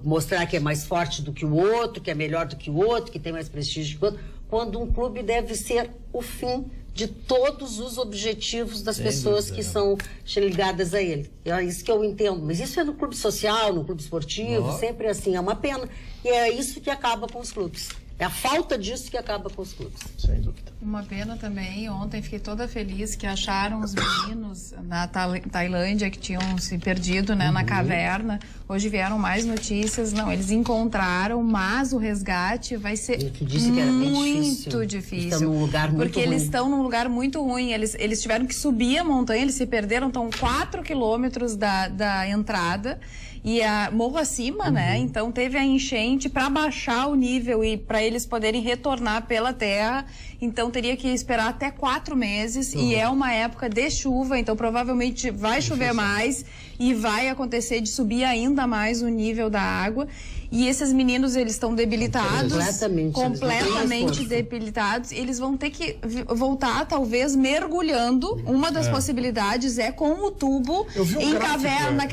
mostrar que é mais forte do que o outro, que é melhor do que o outro, que tem mais prestígio que o outro, quando um clube deve ser o fim de todos os objetivos das pessoas que são ligadas a ele. É isso que eu entendo. Mas isso é no clube social, no clube esportivo, sempre assim, é uma pena. E é isso que acaba com os clubes. É a falta disso que acaba com os clubes. Sem dúvida. Uma pena também, ontem fiquei toda feliz que acharam os meninos na Tailândia que tinham se perdido, né, na caverna. Hoje vieram mais notícias. Não, eles encontraram, mas o resgate vai ser muito difícil. Estão num lugar muito porque ruim. Eles estão num lugar muito ruim. Eles tiveram que subir a montanha, eles se perderam, estão 4 quilômetros da entrada. E morro acima, né? Então teve a enchente para baixar o nível e para eles poderem retornar pela terra. Então teria que esperar até 4 meses e é uma época de chuva, então provavelmente vai chover mais e vai acontecer de subir ainda mais o nível da água. E esses meninos, eles estão debilitados, completamente debilitados. Eles vão ter que voltar, talvez, mergulhando. Uma das possibilidades é com o tubo em caverna,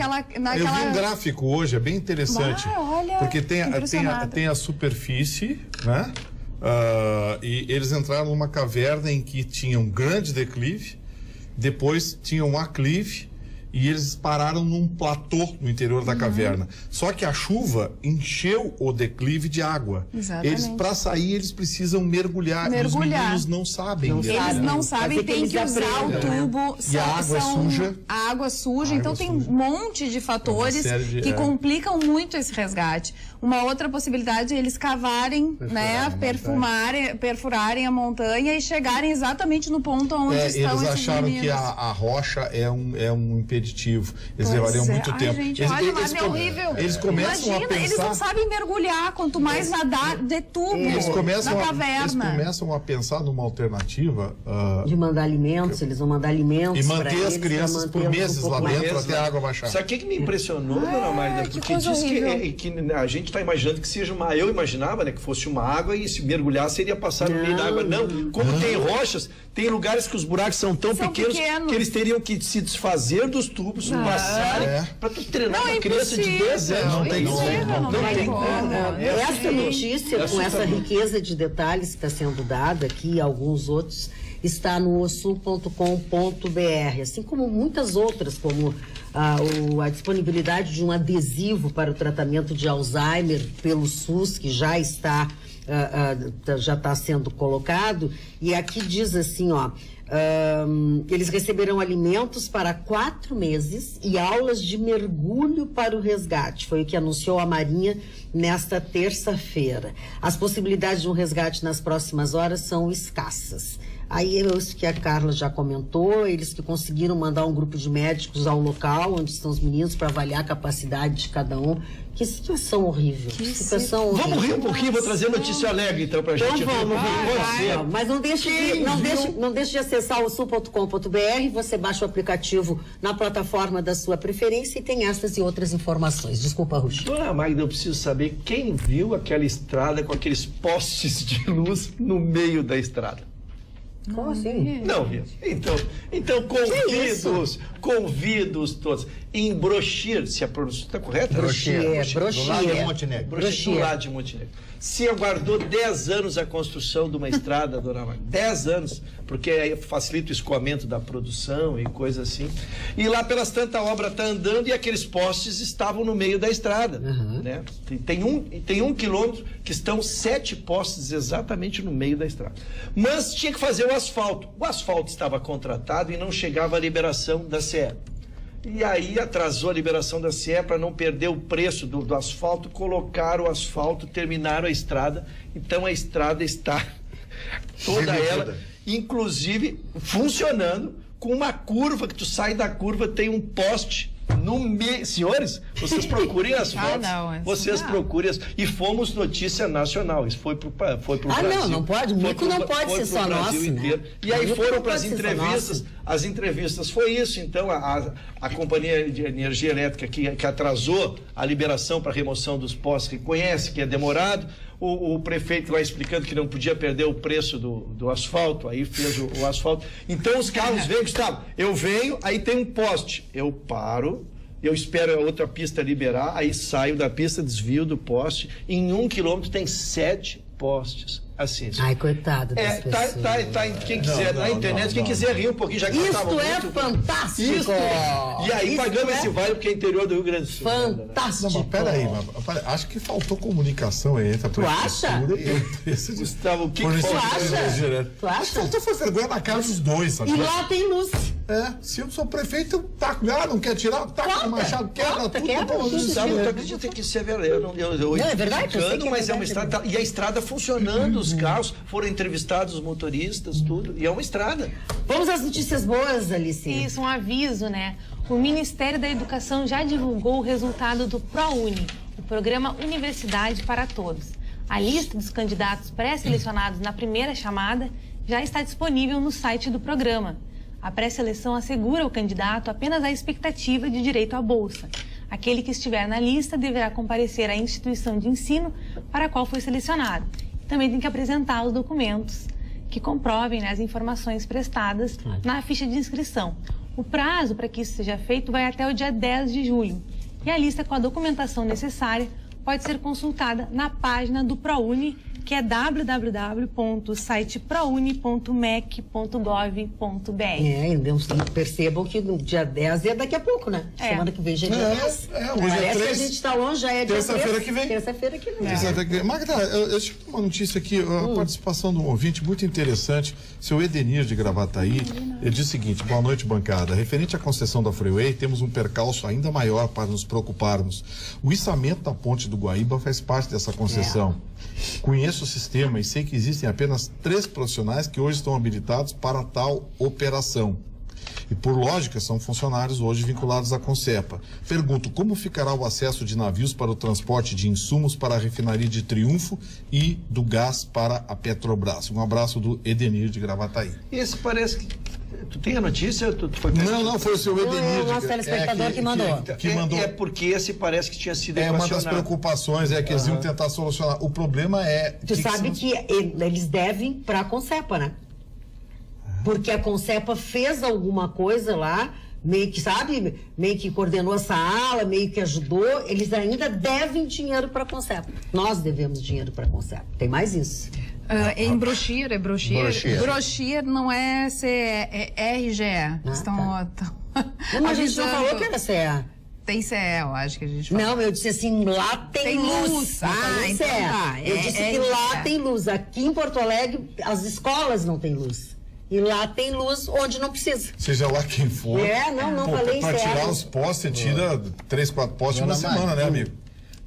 Eu vi um gráfico hoje, é bem interessante. Olha, porque tem a superfície, né? E eles entraram numa caverna em que tinha um grande declive, depois tinha um aclive, e eles pararam num platô no interior da caverna. Só que a chuva encheu o declive de água. Exatamente. Para sair, eles precisam mergulhar. E os meninos não sabem. Eles não sabem, tem que usar o tubo. E a água é suja. A água suja. Então tem um monte de fatores que complicam muito esse resgate. Uma outra possibilidade é eles cavarem, perfurarem a montanha e chegarem exatamente no ponto onde estão eles acharam meninos. que a rocha é um impeditivo. Eles levariam muito tempo. Gente, mas é horrível. Eles começam a pensar... Eles não sabem mergulhar, quanto mais nadar de tubo na caverna. Eles começam a pensar numa alternativa... de mandar alimentos, eles vão mandar alimentos. E manter as crianças por meses lá dentro até a água baixar. Sabe o que me impressionou, dona Magda? Porque diz que a gente está imaginando que seja uma... Eu imaginava, né, que fosse uma água e se mergulhar seria passar no meio da água. Não, como tem rochas, tem lugares que os buracos são tão pequenos que eles teriam que se desfazer dos tubos, passarem, para tu treinar uma criança de 10 anos. Não tem como. Essa notícia, com essa riqueza de detalhes que está sendo dada aqui, e alguns outros, está no osul.com.br, assim como muitas outras, como a disponibilidade de um adesivo para o tratamento de Alzheimer pelo SUS, que já está sendo colocado. E aqui diz assim, eles receberão alimentos para 4 meses e aulas de mergulho para o resgate. Foi o que anunciou a Marinha nesta terça-feira. As possibilidades de um resgate nas próximas horas são escassas. Aí, isso que a Carla já comentou, eles que conseguiram mandar um grupo de médicos ao local onde estão os meninos para avaliar a capacidade de cada um. Que situação horrível. Vamos rir um pouquinho, vou trazer notícia alegre então pra gente. Vamos. Mas não deixe de acessar o sul.com.br, você baixa o aplicativo na plataforma da sua preferência e tem essas e outras informações. Desculpa, Ruxo. Dona Magda, eu preciso saber quem viu aquela estrada com aqueles postes de luz no meio da estrada. Como assim? Não, viu? Então convido-os todos. Em Brochir, se a pronúncia está correta? Brochir. Do lado de Montenegro. Brochir, do lado de Montenegro. Se aguardou 10 anos a construção de uma estrada, dona Magda. 10 anos, porque aí facilita o escoamento da produção e coisa assim. E lá pelas tantas a obra está andando e aqueles postes estavam no meio da estrada. Né? Tem 1 quilômetro que estão 7 postes exatamente no meio da estrada. Mas tinha que fazer o asfalto. O asfalto estava contratado e não chegava a liberação da CE. E aí atrasou a liberação da CE para não perder o preço do asfalto, colocaram o asfalto, terminaram a estrada. Então a estrada está toda ela, inclusive funcionando, com uma curva, que tu sai da curva, tem um poste no meio. Senhores, vocês procurem as fotos. Procurem e fomos notícia nacional. Isso foi pro Brasil. Não pode. O mico não pode ser só nosso, né? E aí foram para as entrevistas. As entrevistas foi isso. Então a companhia de energia elétrica que atrasou a liberação para remoção dos postes, reconhece que é demorado. O prefeito lá explicando que não podia perder o preço do asfalto, aí fez o asfalto. Então os carros vêm, Gustavo, eu venho, aí tem um poste, eu paro, eu espero a outra pista liberar, aí saio da pista, desvio do poste, em 1 quilômetro tem 7 postes. Assim. Ai, coitado das pessoas. Quem quiser, na internet, quem quiser rir um pouquinho, já que Isto é fantástico! Isso. E aí, pagando esse vale, porque é interior do Rio Grande do Sul. Fantástico! Não, mas peraí, acho que faltou comunicação entre a prefeitura e a empresa. Gustavo, o que tu acha? Tu acha? Faltou foi vergonha na cara dos dois, sabe? E lá tem luz. Se eu sou prefeito, eu taco, não quer tirar, taco no machado, quebra tudo. Gustavo, tu acredita que isso é verdade? Não, é verdade, mas é uma estrada. E a estrada funcionando, os carros, foram entrevistados os motoristas, tudo. E é uma estrada. Vamos às notícias boas, Alice. Isso, um aviso, né? O Ministério da Educação já divulgou o resultado do ProUni, o programa Universidade para Todos. A lista dos candidatos pré-selecionados na primeira chamada já está disponível no site do programa. A pré-seleção assegura ao candidato apenas a expectativa de direito à bolsa. Aquele que estiver na lista deverá comparecer à instituição de ensino para a qual foi selecionado. Também tem que apresentar os documentos que comprovem, né, as informações prestadas na ficha de inscrição. O prazo para que isso seja feito vai até o dia 10 de julho. E a lista com a documentação necessária pode ser consultada na página do ProUni, que é www.siteprouni.mec.gov.br. Percebam que no dia 10 é daqui a pouco, né? Semana que vem já é dia 10. Hoje Parece é 3. que a gente está longe, já é dia 3. Terça-feira que vem. Terça-feira que vem. Magda, eu tive uma notícia aqui, a participação de um ouvinte muito interessante, seu Edenir de Gravataí. Ele diz o seguinte: boa noite, bancada. Referente à concessão da Freeway, temos um percalço ainda maior para nos preocuparmos. O içamento da ponte do Guaíba faz parte dessa concessão. Conheço o sistema e sei que existem apenas 3 profissionais que hoje estão habilitados para tal operação. E, por lógica, são funcionários hoje vinculados à Concepa. Pergunto, como ficará o acesso de navios para o transporte de insumos para a refinaria de Triunfo e do gás para a Petrobras? Um abraço do Edenir de Gravataí. Esse parece que... Tu tem a notícia? Tu foi não, foi o seu Edenir. O nosso telespectador que mandou. Que mandou. É porque esse parece que tinha sido equacionado. Uma das preocupações é que eles iam tentar solucionar. O problema é... Tu sabe que eles devem para a Concepa, né? Porque a Concepa fez alguma coisa lá, meio que, sabe, meio que coordenou essa ala, meio que ajudou. Eles ainda devem dinheiro para a Concepa. Nós devemos dinheiro para a Concepa. Tem mais isso. Em brochir, é brochir. Brochir não é RGE. Mas a gente não falou que era CE. Tem CE, eu acho que a gente falou. Não, eu disse assim, lá tem luz. Então tá. Eu disse que lá tem luz. Aqui em Porto Alegre, as escolas não têm luz. E lá tem luz onde não precisa. Seja lá quem for. Não falei para tirar os postes, você tira 3, 4 postes na semana, né, amigo?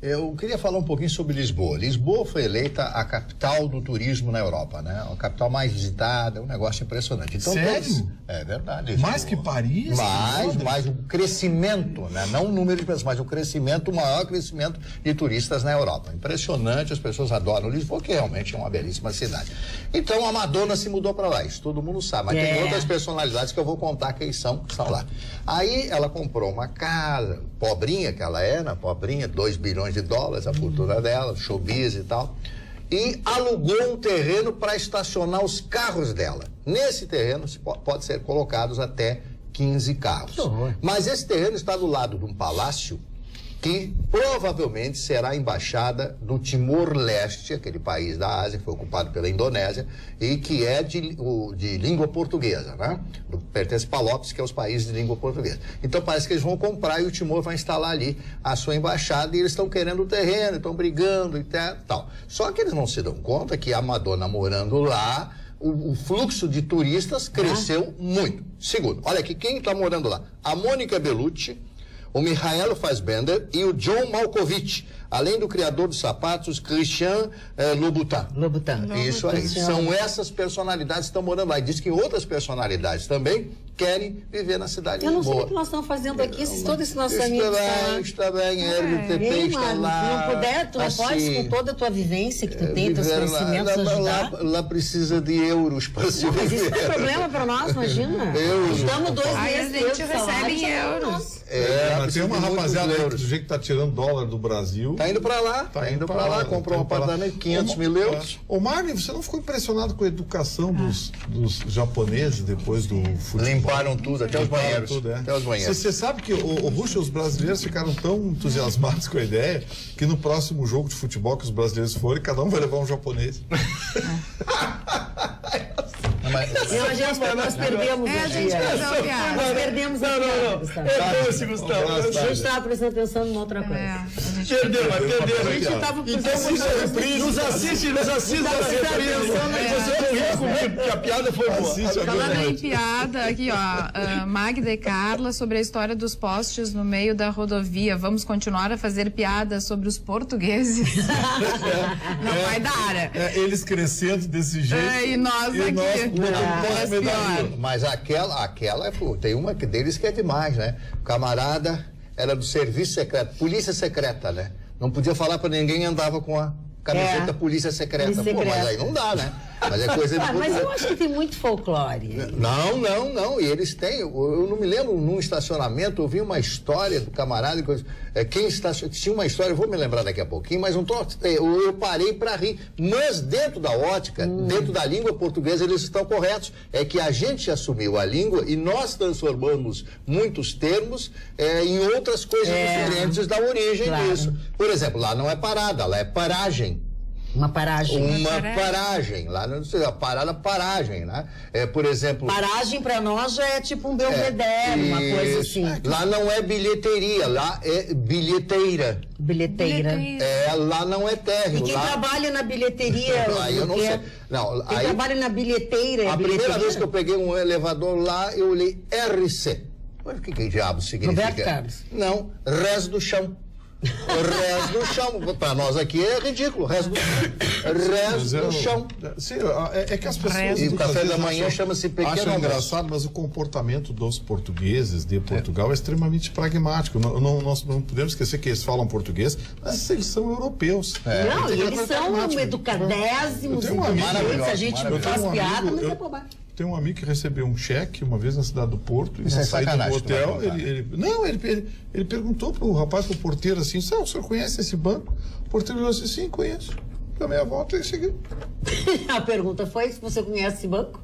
Eu queria falar um pouquinho sobre Lisboa. Lisboa foi eleita a capital do turismo na Europa, né? A capital mais visitada, um negócio impressionante. Então, sério? É verdade. Lisboa. Mais que Paris? Mais o crescimento, né? Não o número de pessoas, mas o crescimento, o maior crescimento de turistas na Europa. Impressionante, as pessoas adoram Lisboa, que realmente é uma belíssima cidade. Então, a Madonna se mudou para lá, isso todo mundo sabe. Mas tem outras personalidades que eu vou contar quem são, que estão lá. Aí, ela comprou uma casa, pobrinha que ela era, pobrinha, 2 bilhões de dólares, a fortuna dela, showbiz e tal, e alugou um terreno para estacionar os carros dela. Nesse terreno pode ser colocados até 15 carros. Mas esse terreno está do lado de um palácio que provavelmente será a embaixada do Timor-Leste, aquele país da Ásia que foi ocupado pela Indonésia e que é de língua portuguesa, né? Pertence a Palopes, que é os países de língua portuguesa. Então parece que eles vão comprar e o Timor vai instalar ali a sua embaixada e eles estão querendo o terreno, estão brigando e tal. Só que eles não se dão conta que a Madonna morando lá, o fluxo de turistas cresceu muito. Segundo, olha aqui, quem está morando lá? A Mônica Bellucci, o Michael Fassbender e o John Malkovich, além do criador dos sapatos, Christian Louboutin. Isso aí. São essas personalidades que estão morando lá. E diz que outras personalidades também querem viver na cidade de Lisboa. Eu não sei o que nós estamos fazendo aqui, todo esse nosso amigo está bem, RTP está lá. Se não puder, tu não podes, com toda a tua vivência que tu tem, teus conhecimentos, ajudar. Lá precisa de euros para se viver. Mas isso não é problema para nós, imagina. Estamos 2 meses. A gente recebe em euros. Mas tem uma rapaziada do jeito que tá tirando dólar do Brasil. Tá indo pra lá, comprou um apartamento de 500 mil euros. Ô Marvin, você não ficou impressionado com a educação dos japoneses depois do futebol? Limparam tudo, até os banheiros. Até os banheiros. Você sabe que o Ruxa, os brasileiros ficaram tão entusiasmados com a ideia que no próximo jogo de futebol que os brasileiros forem, cada um vai levar um japonês. Nós perdemos a piada. Nós perdemos a piada. Gustavo. A gente estava prestando atenção numa outra coisa. Perdeu. A gente estava Nos assiste na reprise. Você não ria comigo, porque a piada foi boa. Falando em piada, aqui ó, Magda e Carla, sobre a história dos postes no meio da rodovia. Vamos continuar a fazer piadas sobre os portugueses? Não vai dar. Eles crescendo desse jeito. E nós aqui. Mas aquela tem uma deles que é demais, né? O camarada era do serviço secreto, polícia secreta, né? Não podia falar pra ninguém, andava com a camiseta polícia secreta. Pô, mas aí não dá, né? Mas é coisa de mas eu acho que tem muito folclore. Não. E eles têm. Eu não me lembro, num estacionamento, eu vi uma história do camarada. Tinha uma história, eu vou me lembrar daqui a pouquinho, mas eu parei para rir. Mas dentro da ótica, dentro da língua portuguesa, eles estão corretos. É que a gente assumiu a língua e nós transformamos muitos termos em outras coisas diferentes da origem disso. Por exemplo, lá não é parada, lá é paragem. Uma paragem. Paragem. Lá não sei, paragem, né? Por exemplo. Paragem para nós já é tipo um belvedere, uma coisa assim. Lá não é bilheteria, lá é bilheteira. Bilheteira. Lá não é térreo. E quem trabalha na bilheteria? Aí eu não sei. Não, quem trabalha na bilheteira. A primeira vez que eu peguei um elevador lá, eu olhei RC. Mas o que diabo significa? Roberto Carlos. Não, res do chão. Res do chão. Para nós aqui é ridículo. Res do chão. Sim, é que as pessoas. E o café da manhã chama-se pequeno almoço. almoço. Engraçado, mas o comportamento dos portugueses de Portugal é extremamente pragmático. Nós não podemos esquecer que eles falam português, mas eles são europeus. Não, e eles são educadésimos, inteligentes. A gente faz piada, mas é bobagem. Tem um amigo que recebeu um cheque uma vez na cidade do Porto, e na saída do hotel, ele perguntou pro rapaz, pro porteiro assim, o senhor conhece esse banco? O porteiro falou assim, sim, conheço. Deu meia volta e seguiu. A pergunta foi se você conhece esse banco?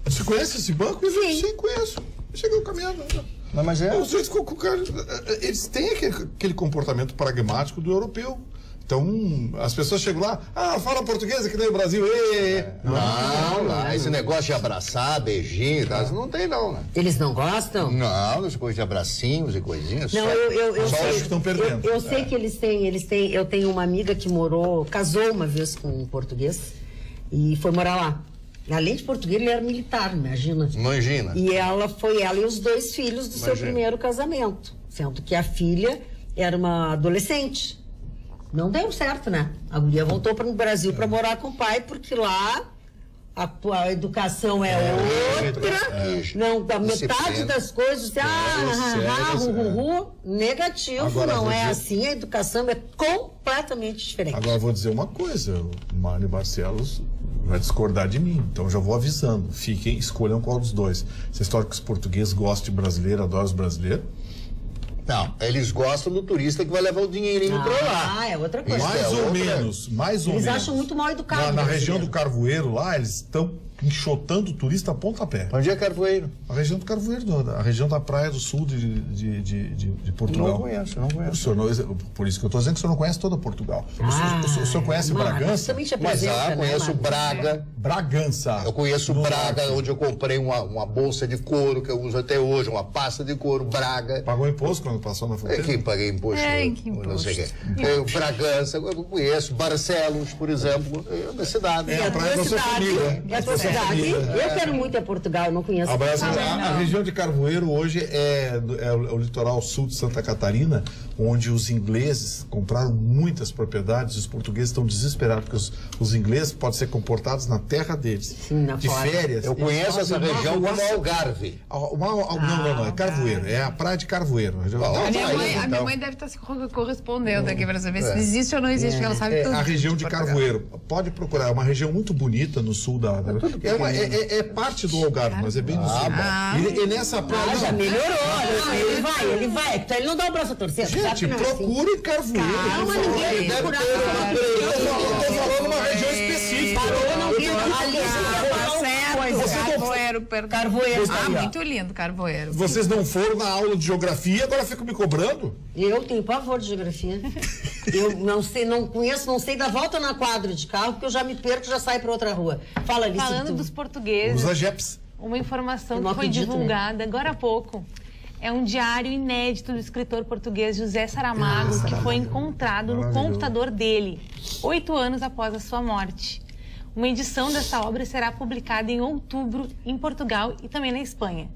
Você conhece esse banco? Ele falou, sim, conheço. Chegou caminhando. Não, mas eles têm aquele comportamento pragmático do europeu. Então, as pessoas chegam lá, fala português aqui no Brasil. Não, esse negócio de abraçar, beijinho, não tem não, né? Eles não gostam? Não, essa coisa de abracinhos e coisinhas. Não, eu só sei, acho que estão perdendo. Eu sei que eles têm, eu tenho uma amiga que casou uma vez com um português e foi morar lá. Além de português, ele era militar, imagina. E ela e os 2 filhos do seu primeiro casamento, sendo que a filha era uma adolescente. Não deu certo, né? A guria voltou para o Brasil para morar com o pai, porque lá a educação é outra. Metade das coisas, negativo. Agora, não é assim, a educação é completamente diferente. Agora, vou dizer uma coisa, o Mário Barcelos vai discordar de mim, então já vou avisando. Escolham qual dos dois. Essa história que os portugueses gostam de brasileiro, adoram os brasileiros. Não, eles gostam do turista que vai levar o dinheirinho pra lá. É outra coisa. Mais ou menos. Eles acham muito mal educados. Na região do Carvoeiro lá, eles estão enxotando o turista a pontapé. Onde é Carvoeiro? A região do Carvoeiro, a região da praia do sul de Portugal. Não conheço. Por isso que eu estou dizendo que o senhor não conhece toda Portugal. O senhor conhece Bragança? Conheço Braga. Bragança. Eu conheço Braga, onde eu comprei uma bolsa de couro que eu uso até hoje, uma pasta de couro, Braga. Pagou imposto quando passou na fronteira? Quem paguei imposto? Não sei quem. Bragança, eu conheço. Barcelos, por exemplo, é minha cidade. É a praia da sua família. É a tua cidade. Eu quero muito ir a Portugal, eu não conheço. A região de Carvoeiro hoje é o litoral sul de Santa Catarina, onde os ingleses compraram muitas propriedades e os portugueses estão desesperados, porque os ingleses podem ser comportados na terra deles. Sim, de férias. Eu conheço essa região como Algarve. Não, é Carvoeiro. É a praia de Carvoeiro. A minha mãe deve estar se correspondendo aqui para saber se existe ou não existe, porque ela sabe tudo. A região de Carvoeiro. Pode procurar, é uma região muito bonita no sul da... É parte do Algarve, mas é bem no sul. E nessa praia... Já melhorou. Ele vai. Então ele não dá o braço a torcer. Gente, procure em Carvoeiro. Calma, ninguém deve ter eu tô falando uma região específica. Parou, não viu. Ali, Carvoeiro. Carvoeiro. Ah, muito lindo, Carvoeiro. Vocês não foram na aula de geografia, agora ficam me cobrando? Eu tenho pavor de geografia. Eu não sei, não conheço, não sei dar volta na quadra de carro, porque eu já me perco e já saio para outra rua. Fala, Alice. Falando dos portugueses, usa Jeps. Uma informação que foi divulgada agora há pouco. É um diário inédito do escritor português José Saramago, que foi encontrado no computador dele, 8 anos após a sua morte. Uma edição dessa obra será publicada em outubro em Portugal e também na Espanha.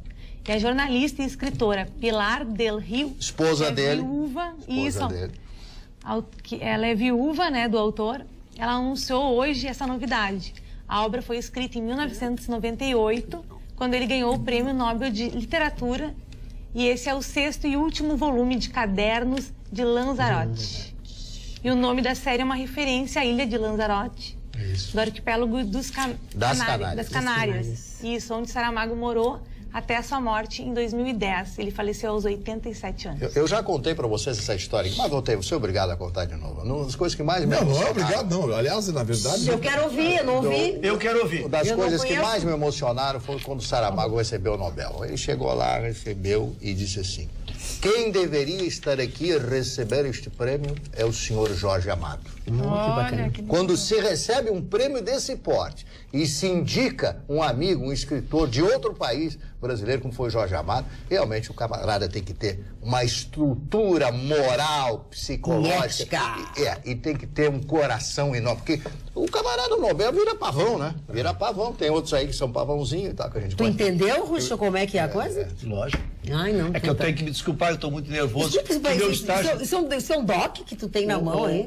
E a jornalista e escritora Pilar del Rio, esposa dele, viúva, esposa dele. Ela é viúva, né, do autor. Ela anunciou hoje essa novidade. A obra foi escrita em 1998, quando ele ganhou o Prêmio Nobel de Literatura. E esse é o 6º e último volume de Cadernos de Lanzarote. E o nome da série é uma referência à ilha de Lanzarote, do arquipélago das Canárias. Isso, onde Saramago morou até a sua morte em 2010. Ele faleceu aos 87 anos. Eu já contei para vocês essa história, mas voltei, você é obrigado a contar de novo. Uma das coisas que mais me emocionaram... Não, é obrigado, não. Aliás, na verdade... Eu quero ouvir, eu não ouvi. Eu quero ouvir. Uma das coisas que mais me emocionaram foi quando Saramago recebeu o Nobel. Ele chegou lá, recebeu e disse assim: quem deveria estar aqui a receber este prêmio é o senhor Jorge Amado. Olha, quando se recebe um prêmio desse porte e se indica um amigo, um escritor de outro país brasileiro, como foi Jorge Amado, realmente o camarada tem que ter uma estrutura moral, psicológica. E tem que ter um coração enorme. Porque o camarada Nobel vira pavão, né? Vira pavão. Tem outros aí que são pavãozinho e tal. Que a gente tu entendeu, Ruxa, como é que é a coisa? Lógico. Ai, não. É que eu tenho que me desculpar, eu estou muito nervoso. Isso é um doc que tu tem na mão aí?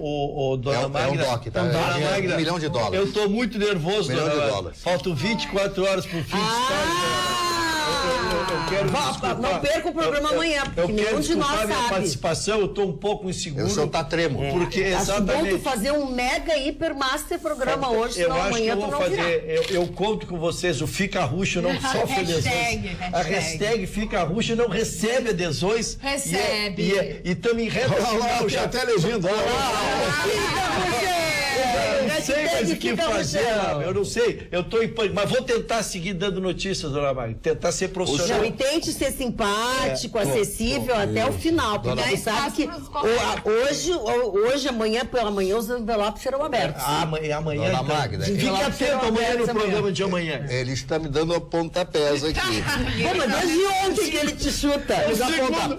Dona Magda, é um doc, tá? $1 milhão. Eu estou muito nervoso, $1 milhão. Faltam 24 horas para o fim de estágio. Eu quero não perca o programa amanhã, porque nenhum de nós sabe. Minha participação, eu estou um pouco inseguro. O senhor está trêmulo. Porque exatamente. Acho bom tu fazer um mega hiper master programa hoje, senão amanhã eu vou fazer. Eu conto com vocês, o Fica Ruxa não sofre adesões. A hashtag Fica Ruxa não recebe adesões. Recebe. E estamos em reta final já. Até legenda. Eu não sei mais o que fazer, eu não sei. Eu estou em pânico, mas vou tentar seguir dando notícias, dona Magda. Tentar ser profissional. Não, e tente ser simpático, acessível até o final. Porque você sabe que hoje, amanhã, pela manhã, os envelopes serão abertos. Amanhã. Dona Magda. Fique atento amanhã no programa de amanhã. Ele está me dando pontapés aqui. Pô, mas desde ontem que ele te chuta. O segundo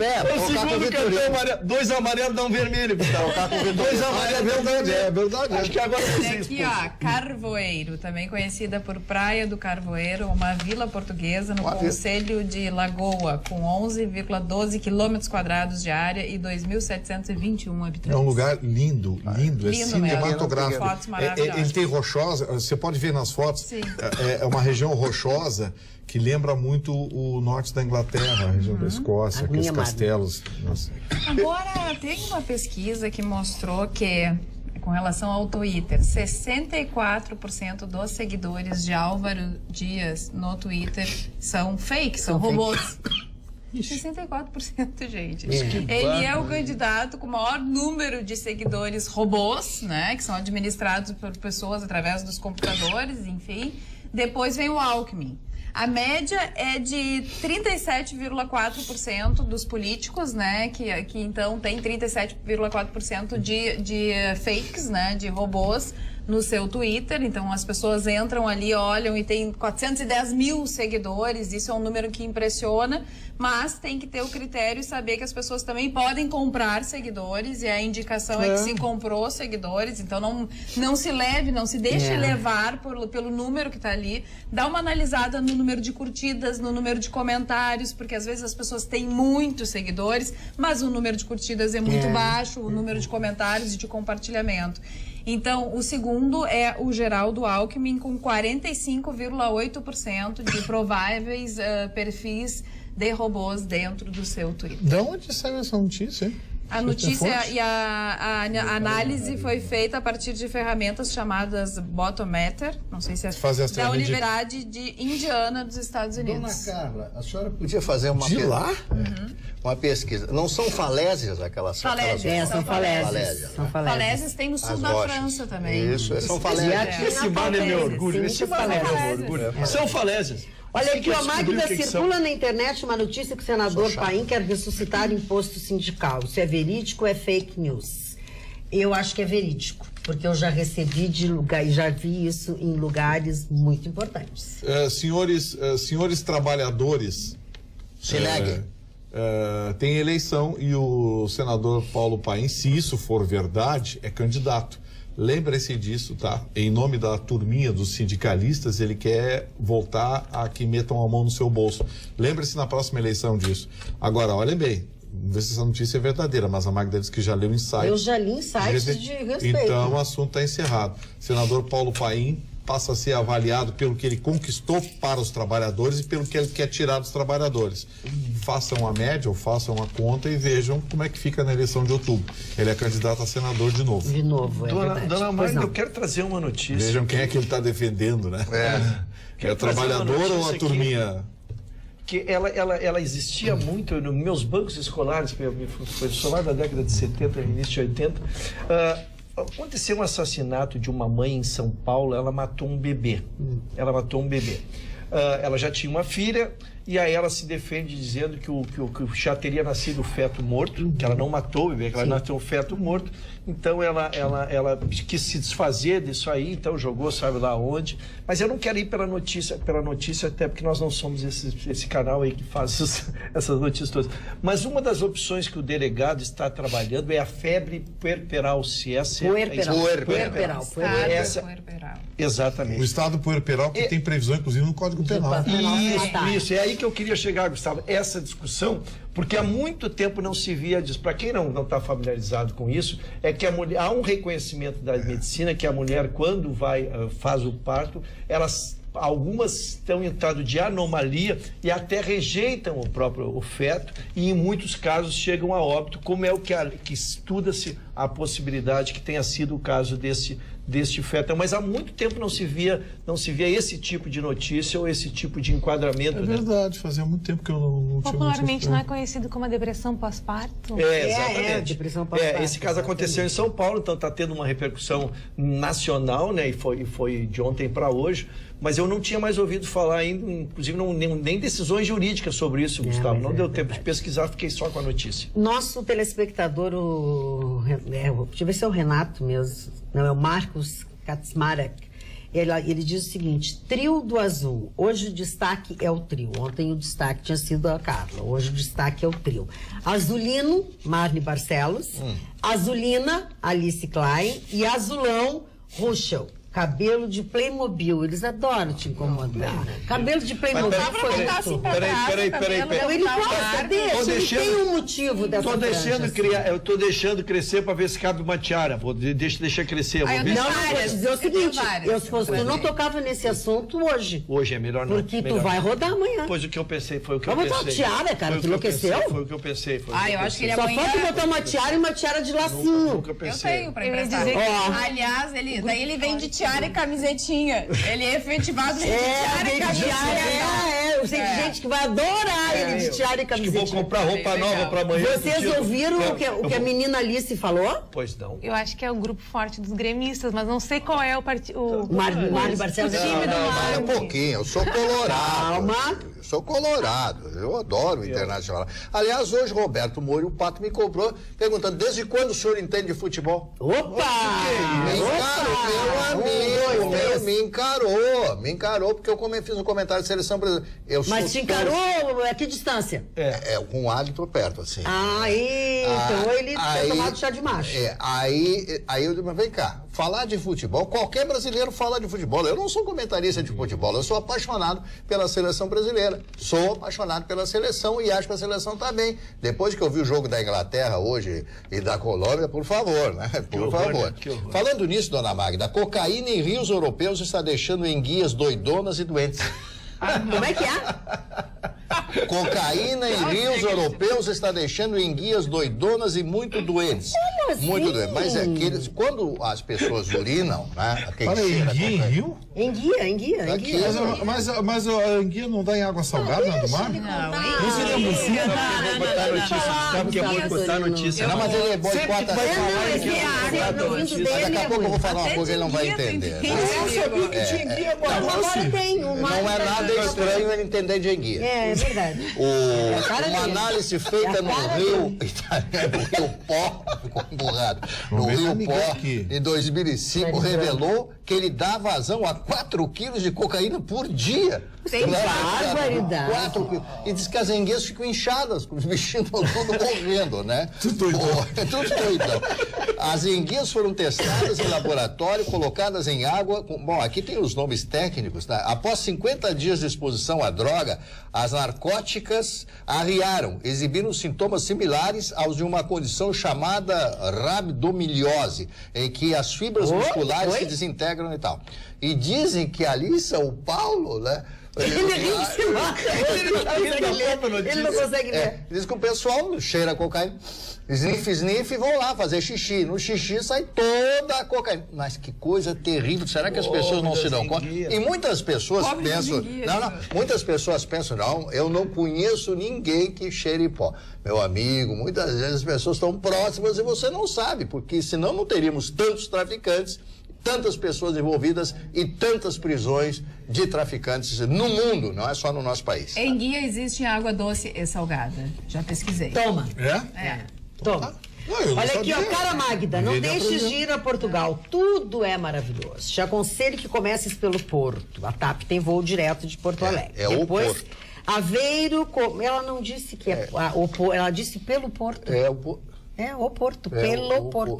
cartão, 2 amarelos dá um vermelho. 2 amarelos, é verdade. Acho que agora aqui, ó, Carvoeiro, também conhecida por Praia do Carvoeiro, uma vila portuguesa no concelho de Lagoa, com 11,12 km² de área e 2.721 habitantes. É um lugar lindo, é cinematográfico. Fotos maravilhosas. Ele tem rochosa, você pode ver nas fotos, Sim. É uma região rochosa que lembra muito o norte da Inglaterra, a região da Escócia, aqueles castelos. Nossa. Agora, tem uma pesquisa que mostrou que, com relação ao Twitter, 64% dos seguidores de Álvaro Dias no Twitter são fake, são robôs. 64%, gente. Ele é o candidato com o maior número de seguidores robôs, né? Que são administrados por pessoas através dos computadores, enfim. Depois vem o Alckmin. A média é de 37,4% dos políticos, né? Que então tem 37,4% de fakes, né? De robôs no seu Twitter. Então as pessoas entram ali, olham e tem 410 mil seguidores. Isso é um número que impressiona, mas tem que ter o critério e saber que as pessoas também podem comprar seguidores, e a indicação é que se comprou seguidores. Então não se leve, não se deixe levar pelo número que está ali. Dá uma analisada no número de curtidas, no número de comentários, porque às vezes as pessoas têm muitos seguidores, mas o número de curtidas é muito baixo, o número de comentários e de compartilhamento. Então, o segundo é o Geraldo Alckmin, com 45,8% de prováveis perfis de robôs dentro do seu Twitter. De onde saiu essa notícia, hein? A notícia e a análise foi feita a partir de ferramentas chamadas Botometer, não sei se é da Universidade de Indiana dos Estados Unidos. Dona Carla, a senhora podia fazer uma uma pesquisa. Não são falésias aquelas? Falésias. São falésias. Falésias tem no sul da França também. Isso, são falésias. Esse mar é meu orgulho. Esse mar é meu orgulho. São falésias. Olha aqui, a Magda, circula na internet uma notícia que o senador Paim quer ressuscitar imposto sindical. Isso é verídico ou é fake news? Eu acho que é verídico, porque eu já recebi de lugar e já vi isso em lugares muito importantes. Senhores trabalhadores, se negue. Tem eleição e o senador Paulo Paim, se isso for verdade, é candidato. Lembre-se disso, tá? Em nome da turminha dos sindicalistas, ele quer voltar a que metam a mão no seu bolso. Lembre-se na próxima eleição disso. Agora, olhem bem, não sei se essa notícia é verdadeira, mas a Magda disse que já leu em site. Eu já li em sites de respeito. Então, o assunto está encerrado. Senador Paulo Paim passa a ser avaliado pelo que ele conquistou para os trabalhadores e pelo que ele quer tirar dos trabalhadores. Façam a média ou façam a conta e vejam como é que fica na eleição de outubro. Ele é candidato a senador de novo. De novo, é verdade. Dona Magda, eu quero trazer uma notícia. Vejam quem é que ele está defendendo, né? É o trabalhador ou a turminha? Que ela existia muito nos meus bancos escolares, foi só lá da década de 70, início de 80. Aconteceu um assassinato de uma mãe em São Paulo, ela matou um bebê. Ela já tinha uma filha e aí ela se defende dizendo que já teria nascido o feto morto, que ela não matou o bebê, que ela nasceu o feto morto. Então ela quis se desfazer disso aí, então jogou sabe lá onde. Mas eu não quero ir pela notícia até porque nós não somos esse canal aí que faz essas notícias todas. Mas uma das opções que o delegado está trabalhando é a febre puerperal, se essa Puerperal. Exatamente. O estado puerperal que tem previsão, inclusive, no Código Penal. Isso. É aí que eu queria chegar, Gustavo. Essa discussão, porque há muito tempo não se via disso. Para quem não está familiarizado com isso, é que a mulher, há um reconhecimento da medicina que a mulher, quando faz o parto, algumas estão em estado de anomalia e até rejeitam o feto e em muitos casos chegam a óbito, como é o que estuda-se a possibilidade que tenha sido o caso deste feto. Mas há muito tempo não se via esse tipo de notícia ou esse tipo de enquadramento. É verdade, fazia muito tempo que eu não tinha. Popularmente não é conhecido como a depressão pós-parto? Exatamente. Depressão pós-parto. Esse caso aconteceu em São Paulo, então está tendo uma repercussão nacional, né? E foi de ontem para hoje. Mas eu não tinha mais ouvido falar ainda, inclusive nem decisões jurídicas sobre isso, Gustavo. Não deu tempo de pesquisar, fiquei só com a notícia. Nosso telespectador, deixa eu ver se é o Renato mesmo, não, é o Marcos Kaczmarek. Ele diz o seguinte: trio do azul, hoje o destaque é o trio. Ontem o destaque tinha sido a Carla, hoje o destaque é o trio. Azulino, Marne Barcelos, Azulina, Alice Klein e Azulão, Ruschel. Cabelo de Playmobil, eles adoram te incomodar. Cabelo de Playmobil foi muito. Peraí. Ele gosta, deixa, ele tem um motivo dessa Eu tô deixando crescer para ver se cabe uma tiara. Deixa crescer. Eu vou ver. Não, vou te dizer o seguinte, eu não tocava nesse assunto hoje. Hoje é melhor não. Porque tu vai rodar amanhã. Pois o que eu pensei, foi o que eu pensei. Vamos botar uma tiara, cara, tu enlouqueceu? Foi o que eu pensei. Eu acho que ele só falta botar uma tiara e uma tiara de lacinho. Eu tenho pra emprestar. Aliás, daí ele vem de tiara e camisetinha. Ele é efetivado de tiara e camisetinha. Eu sei de gente que vai adorar ele de tiara e camisetinha. Acho que vou comprar roupa nova pra amanhã. Vocês ouviram o que a menina Alice falou? Pois não. Eu acho que é o grupo forte dos gremistas, mas não sei qual é o partido. Mário Barcelos. O time do Mário. Um pouquinho, eu sou colorado. Calma. Eu sou colorado, eu adoro o Internacional. Aliás, hoje Roberto Moura, o Pato, me cobrou perguntando: desde quando o senhor entende de futebol? Opa! Me encarou, porque eu fiz um comentário de seleção brasileira. Mas te encarou a que distância? Com um hálito perto, assim. Então ele tinha tomado chá de macho. Aí eu digo: mas vem cá, falar de futebol, qualquer brasileiro fala de futebol. Eu não sou comentarista de futebol, eu sou apaixonado pela seleção brasileira. Sou apaixonado pela seleção e acho que a seleção está bem. Depois que eu vi o jogo da Inglaterra hoje e da Colômbia, por favor, né? Por favor. Falando nisso, dona Magda, a cocaína em rios europeus está deixando enguias doidonas e doentes. Como é que é? Cocaína em rios europeus está deixando enguias doidonas e muito doentes. Muito doente. Mas quando as pessoas urinam, né? Para enguia em rio? Enguia. Mas a enguia não dá em água salgada do mar? Não seria muito sabe que é boicotar notícia. Não, mas ele boicota. Daqui a pouco eu vou falar uma coisa que ele não vai entender. Não é nada estranho ele entender de enguia. É verdade. Uma análise feita no Rio Pó, ficou emburrado. No Rio Pó, em 2005, revelou que ele dá vazão a 4 quilos de cocaína por dia. Tem barbaridade. 4 quilos. E diz que as enguias ficam inchadas, os bichinhos estão todos morrendo, né? Tudo doidão. As enguias foram testadas em laboratório, colocadas em água. Bom, aqui tem os nomes técnicos, tá? Após 50 dias de exposição à droga, as narcóticas arriaram, exibindo sintomas similares aos de uma condição chamada rabdomiliose, em que as fibras musculares se desintegram e tal. E dizem que ali em São Paulo, né? Ele não consegue ler. Diz que o pessoal cheira cocaína, sniff, e vão lá fazer xixi. No xixi sai toda a cocaína. Mas que coisa terrível. Será que as pessoas não se dão conta? E muitas pessoas pensam... Muitas pessoas pensam, não, eu não conheço ninguém que cheire pó. Meu amigo, muitas vezes as pessoas estão próximas e você não sabe, porque senão não teríamos tantos traficantes, tantas pessoas envolvidas e tantas prisões de traficantes no mundo, não é só no nosso país. Enguia existe em água doce e salgada. Já pesquisei. Toma. Toma. Olha aqui, cara Magda, não deixes de ir a Portugal, tudo é maravilhoso. Te aconselho que comeces pelo Porto. A TAP tem voo direto de Porto Alegre. Depois, o Porto. Aveiro, ela não disse que ela disse pelo Porto. O Porto, pelo Porto.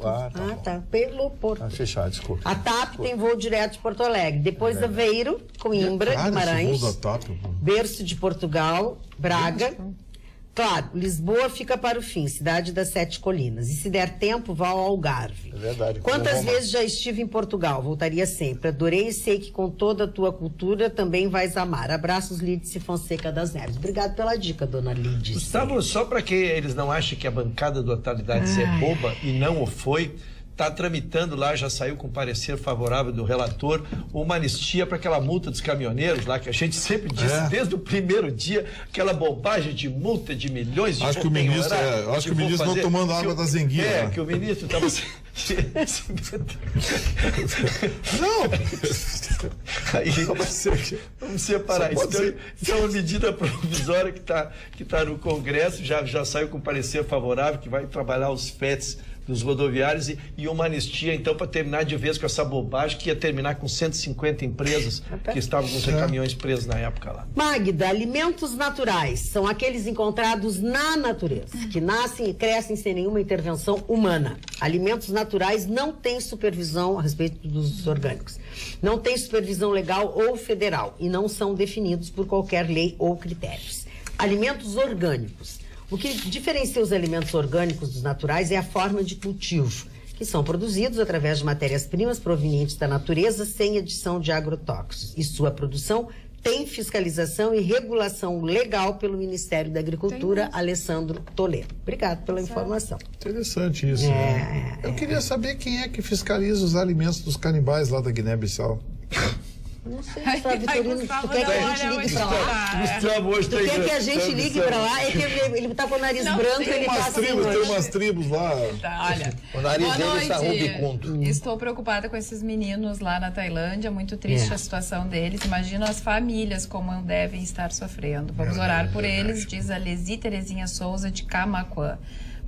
Pelo Porto. Fechado, desculpa. A TAP tem voo direto de Porto Alegre. Depois Aveiro, Coimbra, Guimarães, berço de Portugal, Braga. Claro, Lisboa fica para o fim, cidade das 7 colinas. E se der tempo, vá ao Algarve. É verdade. Quantas vezes já estive em Portugal? Voltaria sempre. Adorei e sei que com toda a tua cultura também vais amar. Abraços, Lídice Fonseca das Neves. Obrigado pela dica, dona Lídice. Gustavo, só para que eles não achem que a bancada do Atualidades é boba e não o foi, está tramitando lá, já saiu com parecer favorável do relator, uma anistia para aquela multa dos caminhoneiros lá, que a gente sempre disse desde o primeiro dia, aquela bobagem de multa de milhões de acho que o ministro não tomando água das enguias. Que o ministro estava... Não! Aí, vamos separar isso. Isso é uma medida provisória que tá no Congresso, já saiu com parecer favorável, que vai trabalhar os FETs dos rodoviários e uma anistia, então, para terminar de vez com essa bobagem que ia terminar com 150 empresas que estavam com os caminhões presos na época lá. Magda, alimentos naturais são aqueles encontrados na natureza, que nascem e crescem sem nenhuma intervenção humana. Alimentos naturais não têm supervisão a respeito dos orgânicos. Não têm supervisão legal ou federal e não são definidos por qualquer lei ou critérios. Alimentos orgânicos. O que diferencia os alimentos orgânicos dos naturais é a forma de cultivo, que são produzidos através de matérias-primas provenientes da natureza sem adição de agrotóxicos. E sua produção tem fiscalização e regulação legal pelo Ministério da Agricultura, Alessandro Toledo. Obrigado pela informação. Interessante isso. Eu queria saber quem é que fiscaliza os alimentos dos canibais lá da Guiné-Bissau. Não sei, Vitorino, tu quer que a gente ligue pra lá? Tu quer que a gente ligue pra lá? É que ele tá com o nariz branco e ele tá assim. Tem umas tribos lá. Olha, o nariz dele está rubicundo. Estou preocupada com esses meninos lá na Tailândia, muito triste a situação deles. Imagino as famílias como devem estar sofrendo. Vamos orar por eles, diz a Lesi Terezinha Souza de Camaquã.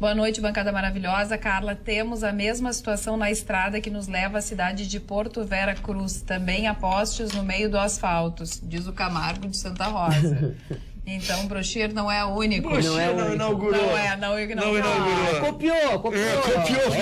Boa noite, bancada maravilhosa. Carla, temos a mesma situação na estrada que nos leva à cidade de Porto Vera Cruz. Também há postes no meio do asfalto, diz o Camargo de Santa Rosa. Então, o Brochir não é o único. Não inaugurou. Não inaugurou. Copiou. É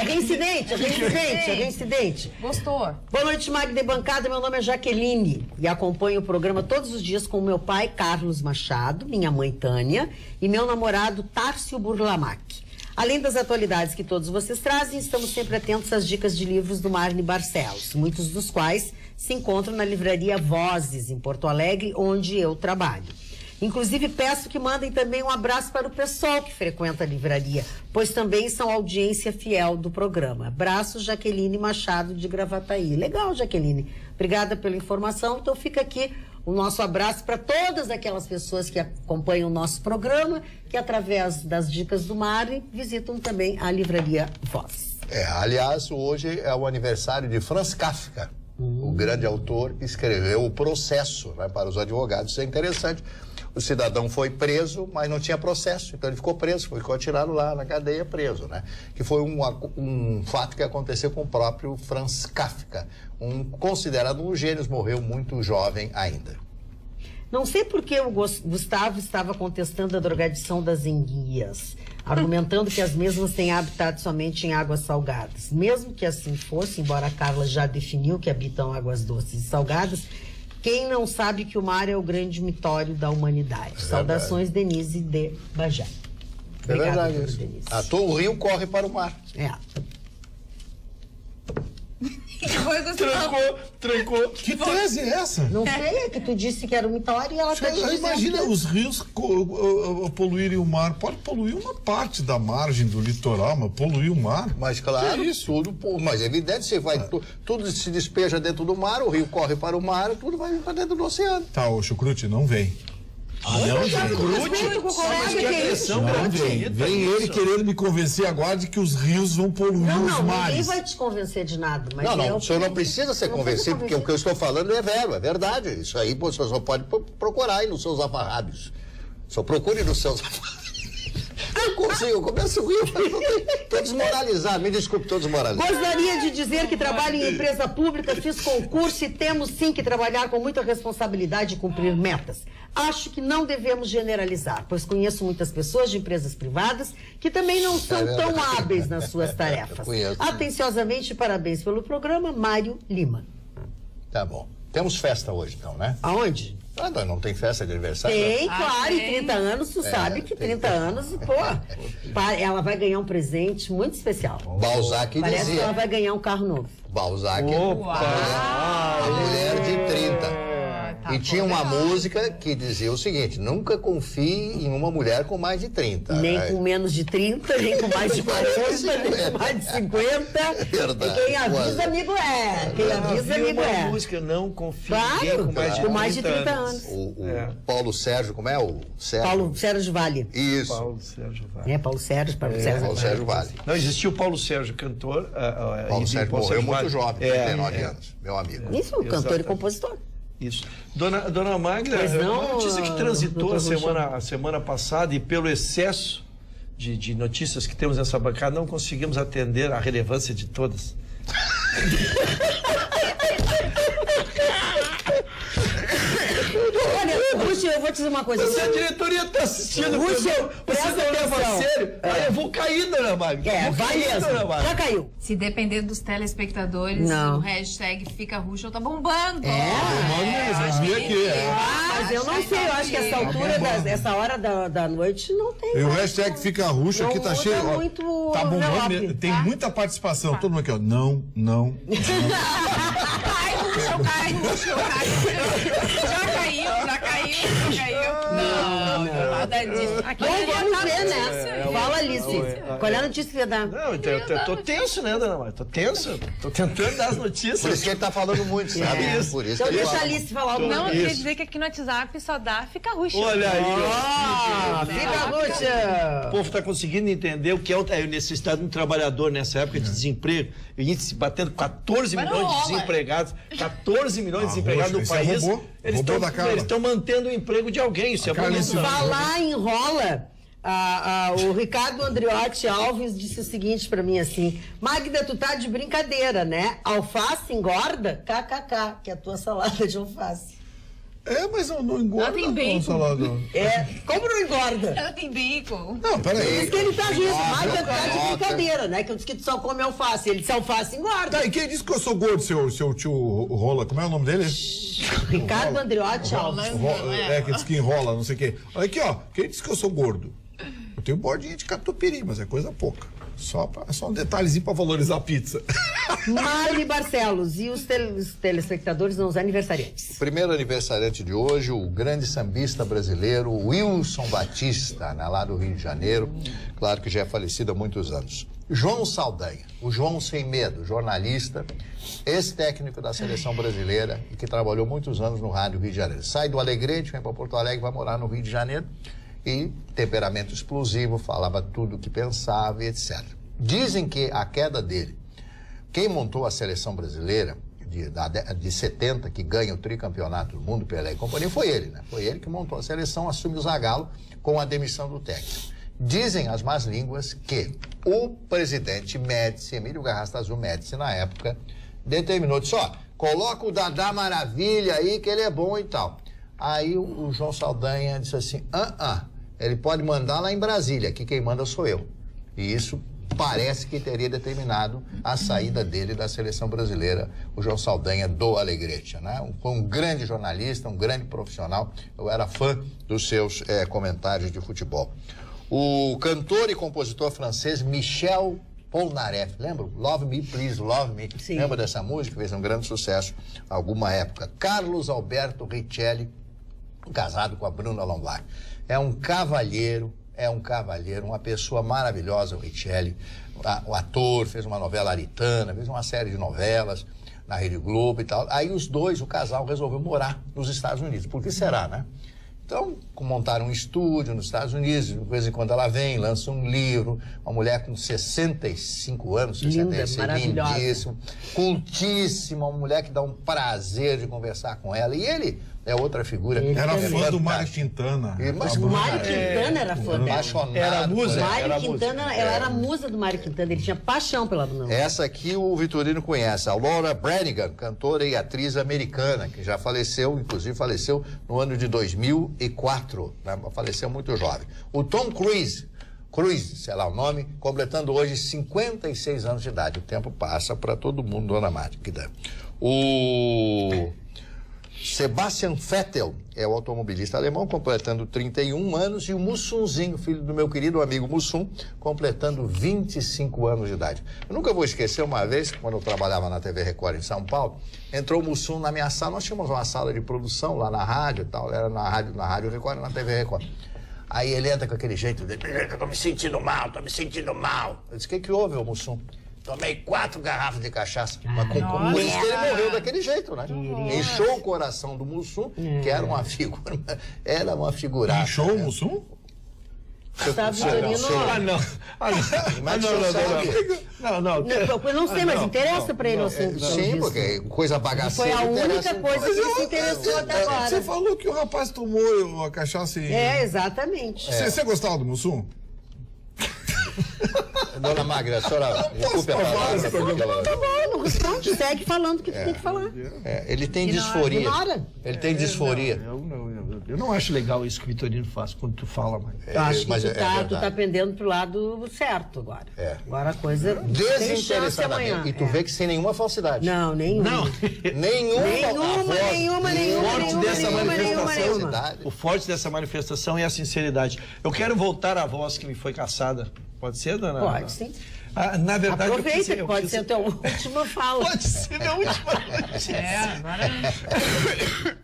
reincidente. Gostou. Boa noite, Magda e bancada. Meu nome é Jaqueline e acompanho o programa todos os dias com meu pai, Carlos Machado, minha mãe, Tânia, e meu namorado, Tárcio Burlamac. Além das atualidades que todos vocês trazem, estamos sempre atentos às dicas de livros do Marne Barcelos, muitos dos quais se encontram na livraria Vozes, em Porto Alegre, onde eu trabalho. Inclusive, peço que mandem também um abraço para o pessoal que frequenta a livraria, pois também são audiência fiel do programa. Abraço, Jaqueline Machado de Gravataí. Legal, Jaqueline. Obrigada pela informação. Então fica aqui o nosso abraço para todas aquelas pessoas que acompanham o nosso programa, que através das dicas do Mari visitam também a livraria Voz. Aliás, hoje é o aniversário de Franz Kafka, o grande autor que escreveu O Processo, né, para os advogados. Isso é interessante. O cidadão foi preso, mas não tinha processo, então ele ficou preso, ficou atirado lá na cadeia preso, né? Que foi um fato que aconteceu com o próprio Franz Kafka, considerado um gênio, morreu muito jovem ainda. Não sei por que o Gustavo estava contestando a drogadição das enguias, argumentando que as mesmas têm habitat somente em águas salgadas. Mesmo que assim fosse, embora a Carla já definiu que habitam águas doces e salgadas, quem não sabe que o mar é o grande mitório da humanidade? Saudações, Denise de Bajé. Obrigada, isso. Denise. O rio corre para o mar. Trancou. Que tese é essa? Não sei, é que tu disse que era um mitório e ela está dizendo. Imagina os rios poluírem o mar. Pode poluir uma parte da margem do litoral, mas poluir o mar? Mas claro, tudo, mas é evidente, tudo se despeja dentro do mar, o rio corre para o mar, tudo vai para dentro do oceano. Tá, o Chucrute, não vem. Vem ele querendo me convencer agora de que os rios vão poluir os mares. Ninguém vai te convencer de nada. Mas o senhor não precisa ser convencido, porque o que eu estou falando é verdade. Isso aí você só pode procurar aí nos seus afarrábios. Só procure nos seus afarrábios. Eu consigo, eu começo a rir. Estou desmoralizado, me desculpe, estou desmoralizado. Gostaria de dizer que trabalho em empresa pública, fiz concurso e temos sim que trabalhar com muita responsabilidade e cumprir metas. Acho que não devemos generalizar, pois conheço muitas pessoas de empresas privadas que também não são tão hábeis nas suas tarefas. Atenciosamente, parabéns pelo programa, Mário Lima. Tá bom. Temos festa hoje, então, né? Aonde? Não tem festa de aniversário? Tem, claro, e 30 anos, tu sabe que 30 anos, ela vai ganhar um presente muito especial. Balzac Parece dizia. que ela vai ganhar um carro novo. Balzac, a mulher de 30. E tinha uma música que dizia o seguinte: nunca confie em uma mulher com mais de 30. Nem com menos de 30, nem com mais de 40, nem com mais de 50. É verdade. Quem avisa, amigo é. Quem avisa, amigo é. Uma música, não confie em ninguém com mais de 30 anos. O Paulo Sérgio, como é o Sérgio? Paulo Sérgio Vale. Isso. Paulo Sérgio Vale. Paulo Sérgio Vale. Não, existiu o Paulo Sérgio, cantor. Paulo Sérgio morreu muito jovem, 39 anos, meu amigo. Isso, cantor e compositor. Isso. Dona Magda, uma notícia que transitou a semana passada e pelo excesso de notícias que temos nessa bancada, não conseguimos atender a relevância de todas. Olha, Rússio, eu vou te dizer uma coisa. Se a diretoria está assistindo, Rússio, você não leva a sério, aí eu vou cair, Dona Magda. Vai mesmo. Já caiu. Se depender dos telespectadores, o hashtag Fica Russo tá bombando. Mas eu não sei, eu acho que essa altura, essa hora da noite, não tem. E o hashtag Fica Russo aqui tá cheio. Tá bombando, tem muita participação. Todo mundo aqui, ó. Não. Já caiu. Não, nada disso. Vamos ver, né? Fala, Alice. Qual é a notícia que ia dar? Não, eu tô tenso, né, Dona Maria? Tô tenso. Tô tentando dar as notícias. Por isso que ele tá falando muito, sabe? Por isso então que deixa a Alice falar alguma coisa. Não, eu queria dizer que aqui no WhatsApp só dá Fica Russo. Olha aí. Fica Russo. O povo tá conseguindo entender o que é a necessidade de um trabalhador nessa época de desemprego. O índice batendo 14 milhões de desempregados. 14 milhões de desempregados no país. Eles estão mantendo o emprego de alguém. Isso é bonito. Falar em rola. O Ricardo Andriotti Alves disse o seguinte pra mim assim: Magda, tu tá de brincadeira, né? Alface engorda? KKK, que é a tua salada de alface. Mas não engorda. Ela tem bacon. Como não engorda? Ela tem bacon. Não, peraí. Por isso que ele tá rindo. Magda tá de brincadeira, né? Que eu disse que tu só come alface. Ele disse alface engorda. Tá, e quem disse que eu sou gordo, seu tio Rola? Como é o nome dele? Ricardo Andriotti Alves. Que diz que enrola, não sei o quê. Olha aqui, ó. Quem disse que eu sou gordo? Eu tenho bordinha de catupiry, mas é coisa pouca. Só um detalhezinho para valorizar a pizza. Marli Barcelos, e os telespectadores, não, os aniversariantes. Primeiro aniversariante de hoje, o grande sambista brasileiro Wilson Batista, lá do Rio de Janeiro. Claro que já é falecido há muitos anos. João Saldanha, o João Sem Medo, jornalista, ex-técnico da seleção brasileira e que trabalhou muitos anos no rádio Rio de Janeiro. Sai do Alegrete, vem para Porto Alegre, vai morar no Rio de Janeiro e temperamento explosivo, falava tudo o que pensava e etc. Dizem que a queda dele, quem montou a seleção brasileira de 70, que ganha o tricampeonato do mundo, Pelé e companhia, foi ele, né? Foi ele que montou a seleção, assume o Zagallo com a demissão do técnico. Dizem as más línguas que o presidente Médici, Emílio Garrastazu Médici, na época, determinou, disse, coloca o Dadá Maravilha aí, que ele é bom e tal. Aí o João Saldanha disse assim, ele pode mandar lá em Brasília, aqui quem manda sou eu. E isso parece que teria determinado a saída dele da seleção brasileira, o João Saldanha do Alegrete, né? Foi um grande jornalista, um grande profissional, eu era fã dos seus comentários de futebol. O cantor e compositor francês Michel Polnareff, lembra? Love Me, Please Love Me. Sim. Lembra dessa música? Fez um grande sucesso há alguma época. Carlos Alberto Richelli, casado com a Bruna Lombardi. É um cavalheiro, uma pessoa maravilhosa, o Richelli. O ator, fez uma novela Aritana, fez uma série de novelas na Rede Globo e tal. Aí os dois, o casal, resolveu morar nos Estados Unidos. Por que será, né? Então, montaram um estúdio nos Estados Unidos, de vez em quando ela vem, lança um livro, uma mulher com 65 anos, 66, lindíssima, cultíssima, uma mulher que dá um prazer de conversar com ela. E ele é outra figura. Era fã do Mário Quintana. Mas o Mário Quintana era fã dela. Era musa. Mário Quintana, ela era a musa do Mário Quintana, ele tinha paixão pela Bruna. Essa aqui o Vitorino conhece, a Laura Branigan, cantora e atriz americana, que já faleceu, inclusive faleceu no ano de 2004, né? Faleceu muito jovem. O Tom Cruise, sei lá o nome, completando hoje 56 anos de idade. O tempo passa para todo mundo, dona Magda. O Sebastian Vettel é o automobilista alemão, completando 31 anos, e o Mussunzinho, filho do meu querido amigo Mussum, completando 25 anos de idade. Eu nunca vou esquecer uma vez, quando eu trabalhava na TV Record em São Paulo, entrou o Mussum na minha sala, nós tínhamos uma sala de produção lá na rádio e tal, era na Rádio Record e na TV Record. Aí ele entra com aquele jeito dele, eu tô me sentindo mal. Eu disse, o que houve, ô Mussum? Tomei 4 garrafas de cachaça. Mas por isso que ele morreu daquele jeito, né? Encheu o coração do Mussum, que era uma figura. Era uma figuraça. Encheu o Mussum? Não sei, mas interessa pra ele o assunto. Sim, porque coisa bagaceira. Foi a única coisa que se interessou até agora. Você falou que o rapaz tomou a cachaça e... exatamente. Você gostava do Mussum? Dona Magra, a senhora desculpe a palavra. Tá bom, não segue falando o que tem que falar. Ele tem disforia. Ele tem disforia. Eu não acho legal isso que o Vitorino faz quando tu fala, mãe. Eu acho que tu tá pendendo pro lado certo agora. Agora a coisa desinteressadamente. E tu vê que sem nenhuma falsidade. Não, nenhuma. O forte dessa manifestação é a sinceridade. Eu quero voltar à voz que me foi caçada. Pode ser, dona? Pode, sim. Na verdade, aproveita, pode ser a tua última fala. Pode ser minha última notícia. Agora...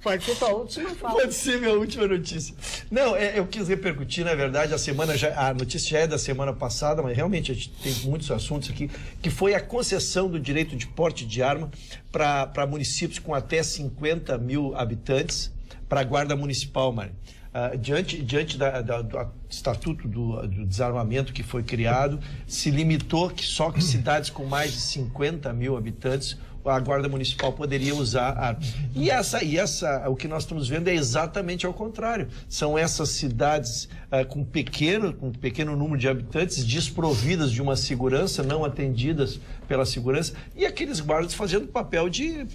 Pode ser tua última fala. Pode ser minha última notícia. Não, eu quis repercutir, na verdade, a notícia já é da semana passada, mas realmente a gente tem muitos assuntos aqui, que foi a concessão do direito de porte de arma para municípios com até 50 mil habitantes, para a Guarda Municipal, Mário. Diante do Estatuto do Desarmamento que foi criado, se limitou que só que cidades com mais de 50 mil habitantes a Guarda Municipal poderia usar armas. E o que nós estamos vendo é exatamente ao contrário. São essas cidades com pequeno número de habitantes, desprovidas de uma segurança, não atendidas pela segurança, e aqueles guardas fazendo papel de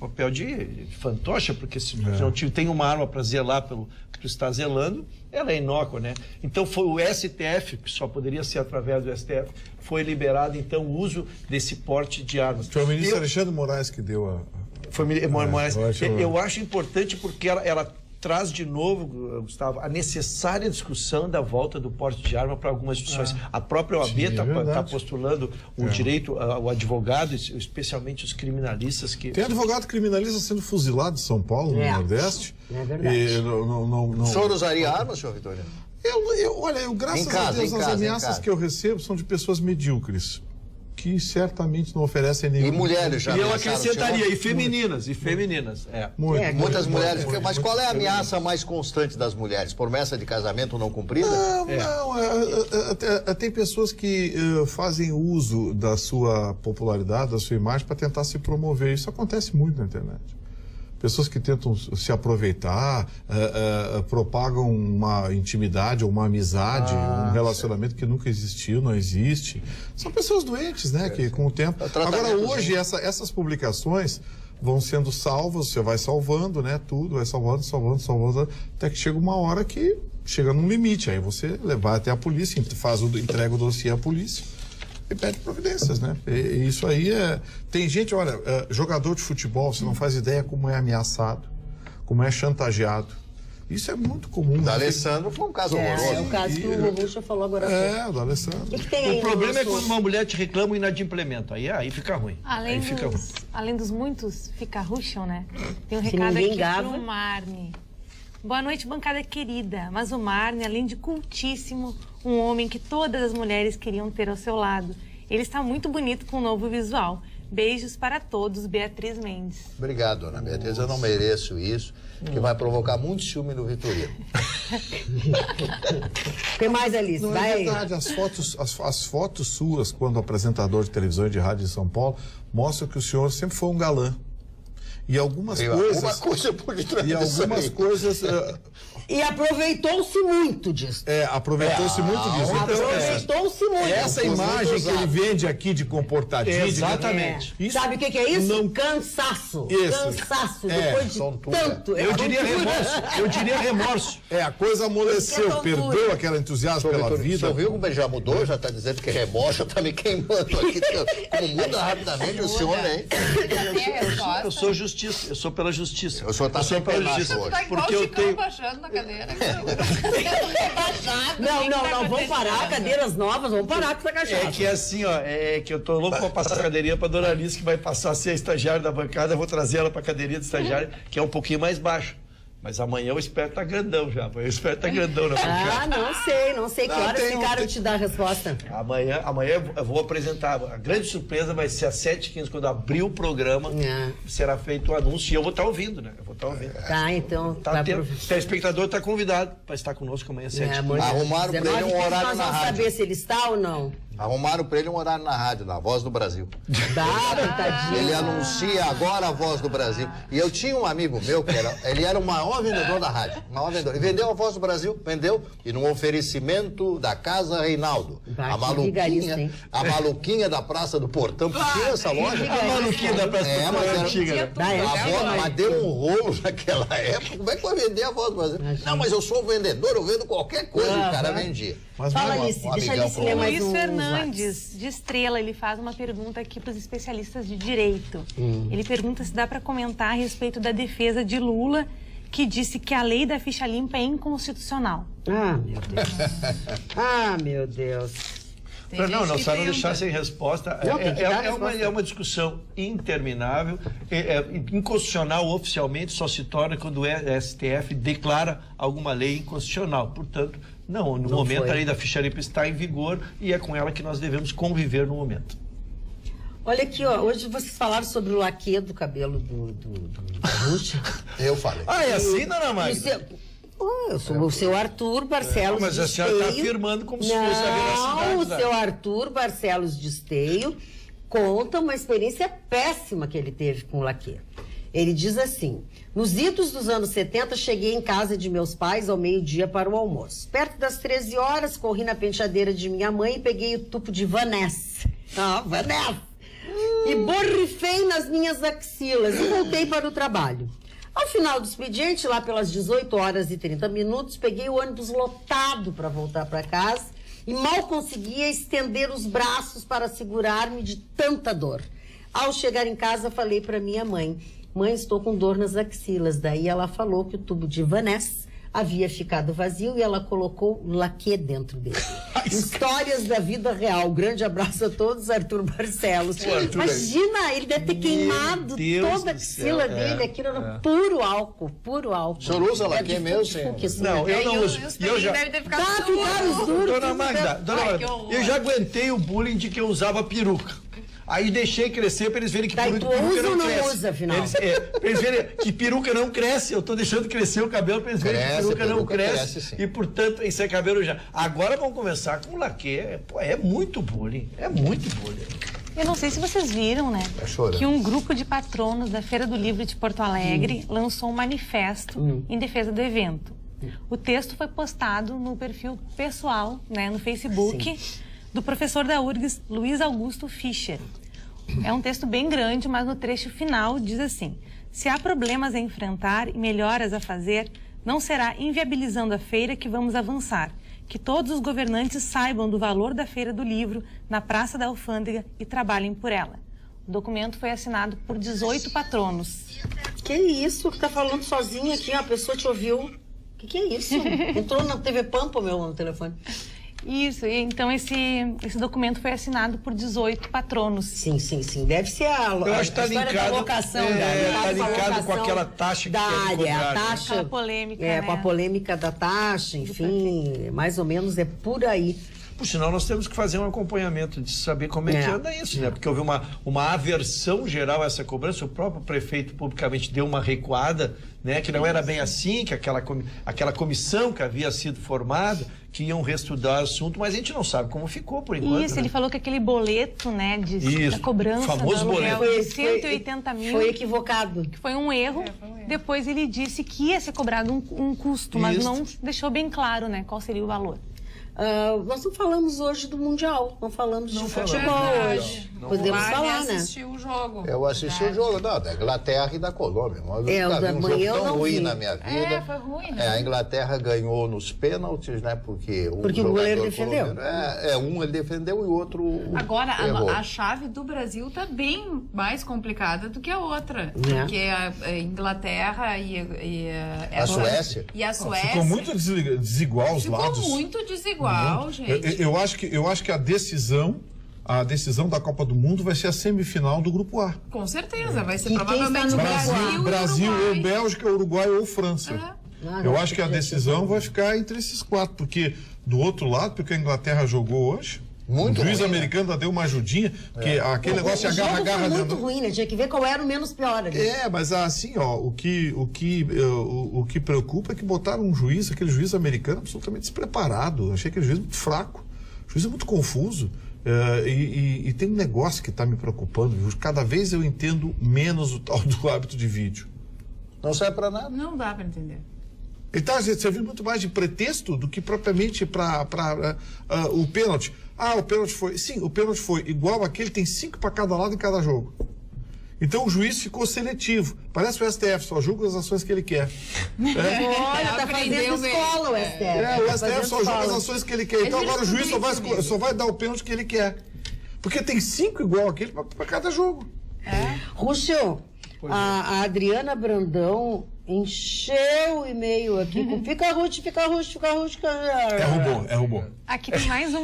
fantoche, porque se não tem uma arma para zelar pelo que tu está zelando, ela é inócua, né? Então foi o STF, que só poderia ser através do STF, foi liberado então o uso desse porte de armas. Foi o ministro Alexandre Moraes que deu a... Foi Moraes. Eu acho importante porque ela traz de novo, Gustavo, a necessária discussão da volta do porte de arma para algumas instituições. A própria OAB está postulando o direito ao advogado, especialmente os criminalistas que... Tem advogado criminalista sendo fuzilado em São Paulo, no Nordeste. É verdade. E O senhor usaria arma, senhor Vitorino? Olha, graças a Deus, as ameaças que eu recebo são de pessoas medíocres, que certamente não oferecem nenhum... E mulheres já. E eu acrescentaria, e femininas. Muitas mulheres. Mas qual é a ameaça mais constante das mulheres? Promessa de casamento não cumprida? Tem pessoas que fazem uso da sua popularidade, da sua imagem, para tentar se promover. Isso acontece muito na internet. Pessoas que tentam se aproveitar, propagam uma intimidade ou uma amizade, um relacionamento que nunca existiu, não existe. São pessoas doentes, né? Que com o tempo... Agora, hoje, essas publicações vão sendo salvas, você vai salvando, né? Tudo, vai salvando, até que chega uma hora que chega num limite. Aí você vai até a polícia, entrega o dossiê à polícia e pede providências, né? E isso aí tem gente, olha, jogador de futebol, você não faz ideia como é ameaçado, como é chantageado. Isso é muito comum. Da Alessandro foi um caso horroroso. É o caso que o Robucha falou agora. Do Alessandro. O problema é quando uma mulher te reclama o inadimplemento. Aí fica ruim. Além dos muitos ficarrucham, né? Tem um recado aqui pro Marne. Boa noite, bancada querida. Mas o Marne, além de cultíssimo, um homem que todas as mulheres queriam ter ao seu lado. Ele está muito bonito com um novo visual. Beijos para todos, Beatriz Mendes. Obrigado, dona Beatriz. Eu não mereço isso, que vai provocar muito ciúme no Vitorino. Tem mais, Alice? Não é verdade, as fotos suas, quando apresentador de televisão e de rádio de São Paulo, mostram que o senhor sempre foi um galã. E algumas coisas... E aproveitou-se muito disso. Aproveitou-se muito disso. Aproveitou-se muito. Essa imagem que ele vende aqui de comportadinho... Exatamente. Sabe o que é isso? Cansaço. Cansaço. Depois de tanto... Eu diria remorso. A coisa amoleceu, perdeu aquele entusiasmo pela vida. Você viu como ele já mudou? Já está dizendo que remorso, já está me queimando aqui. Como muda rapidamente o senhor, né? Eu sou justiça, eu sou pela justiça. O senhor está sem pela justiça hoje. Porque eu tenho... baixando na cadeira. Não, vamos parar, cadeiras novas, vamos parar com essa cachaça. É que assim, é que eu tô louco pra passar a cadeirinha pra dona Alice, que vai passar a ser a estagiária da bancada, eu vou trazer ela pra cadeirinha de estagiária, que é um pouquinho mais baixo. Mas amanhã eu espero estar grandão já. Amanhã eu espero estar grandão na bancada. Não sei. Que horas ficaram te dar a resposta? Amanhã eu vou apresentar. A grande surpresa vai ser às 7h15, quando abrir o programa, será feito o anúncio. E eu vou estar ouvindo, né? Tá, então... O telespectador está convidado para estar conosco amanhã às 7h15. Arrumaram para ele um horário na rádio. Nós vamos saber se ele está ou não. Arrumaram para ele um horário na rádio, na Voz do Brasil. Tadinho. Ele anuncia agora a Voz do Brasil. E eu tinha um amigo meu, ele era o maior vendedor da rádio. Ele vendeu a Voz do Brasil, vendeu, e num oferecimento da Casa Reinaldo. A maluquinha da Praça do Portão, que tinha essa loja. A maluquinha da Praça do Portão antiga. Mas deu um rolo naquela época. Como é que vai vender a Voz do Brasil? Não, mas eu sou vendedor, eu vendo qualquer coisa. O cara vendia. Fala, Alice, deixa a Alice ler mais Luiz Fernandes, de Estrela, ele faz uma pergunta aqui para os especialistas de direito. Ele pergunta se dá para comentar a respeito da defesa de Lula, que disse que a lei da ficha limpa é inconstitucional. Meu Deus. Não, só não deixar sem resposta. É uma discussão interminável. Inconstitucional oficialmente só se torna quando o STF declara alguma lei inconstitucional. Portanto, no momento a lei da ficha limpa está em vigor e é com ela que nós devemos conviver no momento. Olha aqui, hoje vocês falaram sobre o laque do cabelo do Ruxa. Eu falei. É assim, dona Magda? Eu sou o seu Arthur Barcelos de Esteio. Mas a senhora está afirmando como se fosse a veracidade. Não, o seu Arthur Barcelos de Esteio conta uma experiência péssima que ele teve com o laque. Ele diz assim: nos idos dos anos 70, cheguei em casa de meus pais ao meio-dia para o almoço. Perto das 13 horas, corri na penteadeira de minha mãe e peguei o tubo de Vanessa. Vanessa! E borrifei nas minhas axilas e voltei para o trabalho. Ao final do expediente, lá pelas 18h30, peguei o ônibus lotado para voltar para casa e mal conseguia estender os braços para segurar-me de tanta dor. Ao chegar em casa, falei para minha mãe: mãe, estou com dor nas axilas. Daí ela falou que o tubo de Vanessa havia ficado vazio e ela colocou laque dentro dele. Histórias da vida real. Grande abraço a todos, Arthur Barcelos. Imagina, ele deve ter queimado toda a axila dele. Aquilo era puro álcool, puro álcool. O senhor usa laque mesmo? Não, eu não uso. E eu já... deve ter ficado ficaram os duros. Dona Magda, eu já aguentei o bullying de que eu usava peruca. Aí deixei crescer para eles verem que peruca não cresce. Usa ou não usa, afinal? Pra eles verem que peruca não cresce. Eu tô deixando crescer o cabelo para eles verem que peruca não cresce. E, portanto, isso é cabelo já. Agora vamos conversar com o laque. É muito bullying. É muito bullying. Eu não sei se vocês viram, né? Que um grupo de patronos da Feira do Livro de Porto Alegre lançou um manifesto em defesa do evento. O texto foi postado no perfil pessoal, né, no Facebook, do professor da URGS, Luiz Augusto Fischer. É um texto bem grande, mas no trecho final diz assim: se há problemas a enfrentar e melhoras a fazer, não será inviabilizando a feira que vamos avançar. Que todos os governantes saibam do valor da Feira do Livro na Praça da Alfândega e trabalhem por ela. O documento foi assinado por 18 patronos. Que isso? Que tá falando sozinha aqui? A pessoa te ouviu? Que é isso? Entrou na TV Pampa, no telefone. Isso, e então esse documento foi assinado por 18 patronos. Sim. Deve ser eu acho que tá linkado, da locação. Tá linkado com aquela taxa da área, a taxa. Aquela polêmica, com a polêmica da taxa, enfim, mais ou menos é por aí. Por sinal, nós temos que fazer um acompanhamento de saber como é que anda isso, né? Porque houve uma aversão geral a essa cobrança. O próprio prefeito publicamente deu uma recuada, né? Que não era bem assim, que aquela comissão que havia sido formada, que iam reestudar o assunto, mas a gente não sabe como ficou por enquanto. Isso, ele falou que aquele boleto, né, da cobrança famoso do aluguel boleto. de 180 mil... Foi equivocado. Que foi um erro. Depois ele disse que ia ser cobrado um custo, mas não deixou bem claro, né, qual seria o valor. Nós não falamos hoje do Mundial, não falamos de futebol hoje. Podemos falar, né? O jogo. Eu assisti o jogo da Inglaterra e da Colômbia. O da manhã eu não vi. Na minha vida. Foi ruim, né? A Inglaterra ganhou nos pênaltis, né? Porque o goleiro defendeu. Um ele defendeu e o outro Agora, errou. a chave do Brasil tá bem mais complicada do que a outra. Porque a Inglaterra e a Suécia. E a Suécia. Ficou muito desigual os lados. Ficou muito desigual, gente. Eu acho que a decisão da Copa do Mundo vai ser a semifinal do Grupo A. Com certeza, vai ser E provavelmente quem está Brasil ou Bélgica, Uruguai ou França. Eu acho que a decisão vai ficar entre esses quatro, porque do outro lado, porque a Inglaterra jogou hoje, o juiz americano deu uma ajudinha, porque aquele negócio de agarra-agarra... Foi muito ruim, né? Tinha que ver qual era o menos pior ali. Mas assim, o que preocupa é que botaram aquele juiz americano absolutamente despreparado. Achei aquele juiz muito fraco. O juiz é muito confuso. E tem um negócio que está me preocupando. Cada vez eu entendo menos o tal do árbitro de vídeo. Não serve para nada. Não dá para entender. Ele está servindo muito mais de pretexto do que propriamente para o pênalti. O pênalti foi... Sim, o pênalti foi igual àquele, tem 5 para cada lado em cada jogo. Então o juiz ficou seletivo. Parece o STF, só julga as ações que ele quer. Olha, tá fazendo escola o STF. O STF só julga as ações que ele quer. Então agora o juiz só vai dar o pênalti que ele quer. Porque tem 5 igual aquele para cada jogo. Rússio, a Adriana Brandão encheu o e-mail aqui com fica Ruth. É robô. Aqui tem mais um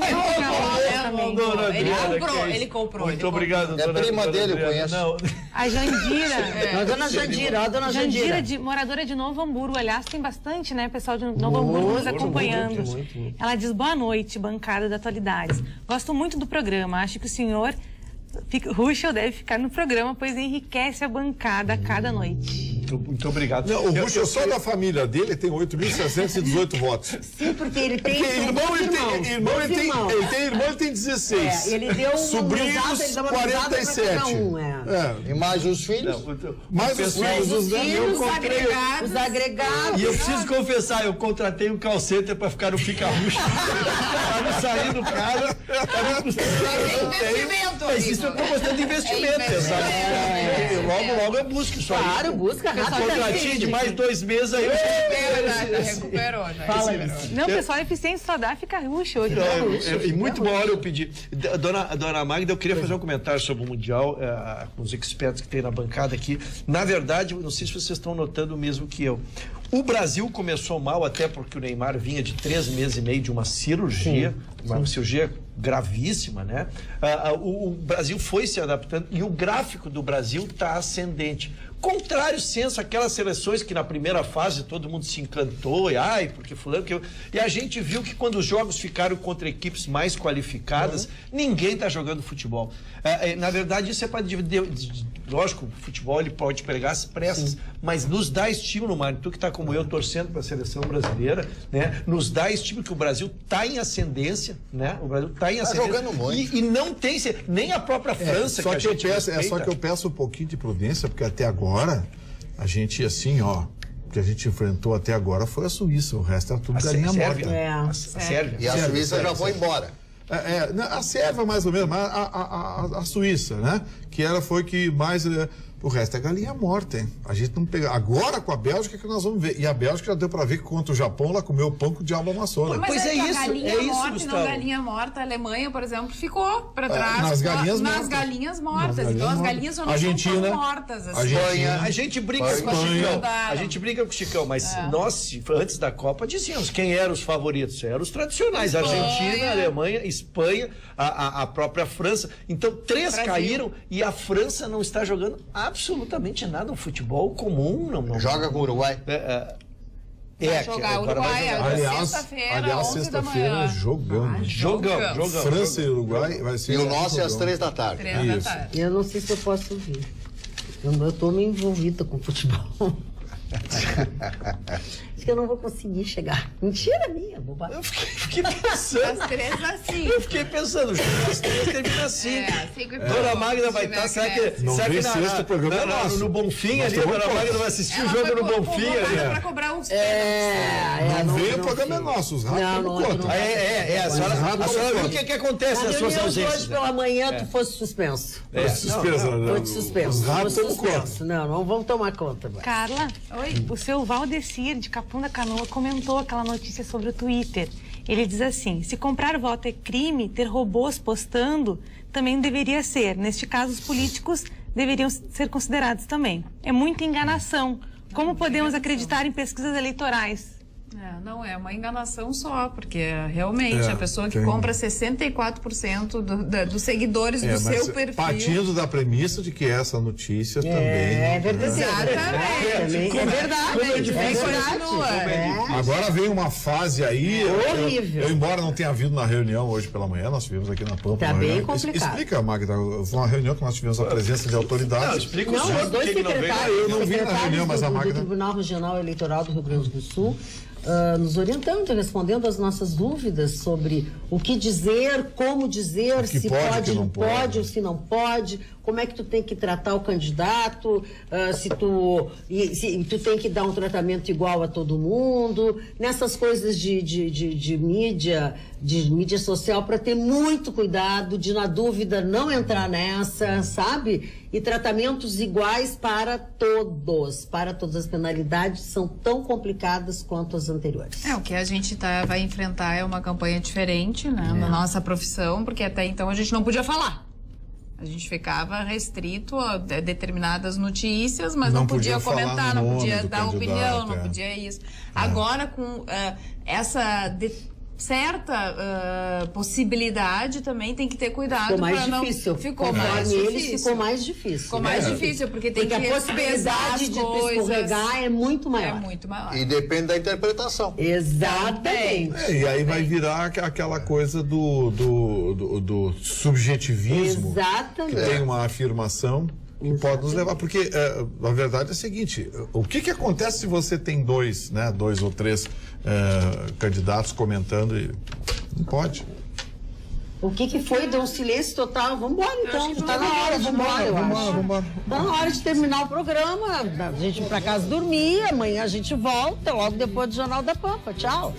Ele comprou. Muito obrigado, dona. É prima dele, eu conheço. A Jandira. A dona Jandira. Moradora de Novo Hamburgo. Aliás, tem bastante, né, pessoal de Novo Hamburgo nos acompanhando. Muito. Ela diz: boa noite, bancada da Atualidades. Gosto muito do programa. Acho que o senhor Ruschel deve ficar no programa, pois enriquece a bancada a cada noite. Muito obrigado. Não, o Ruschel só da família dele tem 8.618 votos. Sim, porque ele tem ele tem 16. Ele deu sobrinhos 47. E mais os filhos? Mais os filhos, os agregados. E eu preciso confessar, eu contratei um call center para ficar no Fica Ruschel. Para não sair do cara. Investimento. Mas isso eu estou gostando de investimento, sabe? Logo eu busco isso aí. Claro, busca. contratinho de mais 2 meses aí. Recuperou, já. Fala isso. Não, pessoal, eficiente só dá, fica ruxo hoje. E muito boa hora eu pedi. Dona Magda, eu queria fazer um comentário sobre o Mundial, com os experts que tem na bancada aqui. Na verdade, não sei se vocês estão notando o mesmo que eu. O Brasil começou mal, até porque o Neymar vinha de 3 meses e meio de uma cirurgia, uma cirurgia gravíssima, né? O Brasil foi se adaptando e o gráfico do Brasil está ascendente. Contrário senso, aquelas seleções que na primeira fase todo mundo se encantou, porque fulano que e a gente viu que quando os jogos ficaram contra equipes mais qualificadas, ninguém está jogando futebol. Na verdade, isso é para dividir. Lógico, o futebol ele pode pegar as pressas, mas nos dá estímulo, Mário. Tu que está como eu torcendo para a seleção brasileira, né? Nos dá estímulo que o Brasil está em ascendência, né? O Brasil está em ascendência. Jogando muito. E não tem nem a própria França só que a gente respeita. Só que eu peço um pouquinho de prudência, porque até agora a gente assim, que a gente enfrentou até agora foi a Suíça, o resto era tudo galinha morta. A Sérvia. E a Suíça já foi embora. A Sérvia mais ou menos, mas a Suíça, né? Foi que mais... O resto é galinha morta, hein? A gente não pega. Agora com a Bélgica que nós vamos ver. E a Bélgica já deu pra ver que contra o Japão ela comeu o pão que o diabo amassou, né? Mas é isso, galinha morta, Gustavo. não galinha morta. A Alemanha, por exemplo, ficou pra trás. Nas galinhas mortas. Então as galinhas já não Argentina, são tão mortas. Assim. A gente brinca com o Chicão. A gente brinca com o Chicão, mas nós, antes da Copa, dizíamos quem eram os favoritos. Eram os tradicionais. Argentina, Alemanha, Espanha, a própria França. Então, 3 caíram e a França não está jogando absolutamente nada, um futebol comum. Não joga com o Uruguai. Vai jogar o Uruguai, aliás, sexta-feira, jogão. França e Uruguai vai ser. E o nosso é às 3 da tarde. 3 da tarde. Eu não sei se eu posso vir. Eu estou meio envolvida com futebol. Acho que eu não vou conseguir chegar. Mentira minha, bobagem. Eu fiquei pensando. Às 3 assim. Eu fiquei pensando, às 3 termina assim. Dona Magda vai estar, será que sexta programa no Bonfim ali, a Dona Magda vai assistir o jogo no Bonfim ali. Para cobrar uns Não vem, o programa é nosso, os ratos não contam. A senhora viu o que acontece nas suas ausências? Hoje pela manhã tu fosse suspenso. Foi suspenso. Os ratos não contam. Não vamos tomar conta. Carla, o seu Valdecir de Capão da Canoa comentou aquela notícia sobre o Twitter. Ele diz assim: se comprar voto é crime, ter robôs postando também deveria ser. Neste caso, os políticos deveriam ser considerados também. É muita enganação. Como podemos acreditar em pesquisas eleitorais? Não é uma enganação só, porque realmente a pessoa que compra 64% dos seguidores do seu perfil... Partindo da premissa de que essa notícia também... É verdade. Exatamente. É verdade. Agora vem uma fase aí... Horrível. Eu, embora não tenha havido na reunião hoje pela manhã, nós tivemos aqui na Pampa. Tá bem complicado. Explica, Magda, foi uma reunião que nós tivemos a presença de autoridades. Não, explica o Não, senhor os dois que não veio. secretários, Eu não vi na reunião, mas a Magda... do Tribunal Regional Eleitoral do Rio Grande do Sul nos orientando, respondendo às nossas dúvidas sobre o que dizer, como dizer, se pode, não pode, ou se não pode, como é que tu tem que tratar o candidato, se tu tem que dar um tratamento igual a todo mundo, nessas coisas de mídia social, para ter muito cuidado, de na dúvida não entrar nessa, sabe? E tratamentos iguais para todas as penalidades são tão complicadas quanto as anteriores. O que a gente vai enfrentar é uma campanha diferente, né, na nossa profissão, porque até então a gente não podia falar. A gente ficava restrito a determinadas notícias, mas não podia comentar, não podia dar opinião, não podia isso. Agora, com essa certa possibilidade, também tem que ter cuidado. Ficou mais difícil. Ficou mais difícil. Ficou mais difícil, porque tem que a possibilidade de tu escorregar é muito maior. É muito maior. E depende da interpretação. Exatamente. E aí vai virar aquela coisa do subjetivismo. Exatamente. Que tem uma afirmação que pode nos levar, porque a verdade é a seguinte: o que acontece se você tem 2 ou 3 candidatos comentando e não pode? O que foi? Deu um silêncio total. Vamos embora então. Tá na hora, vamos. Tá na hora de terminar o programa. A gente ir pra casa dormir, amanhã a gente volta, logo depois do Jornal da Pampa. Tchau.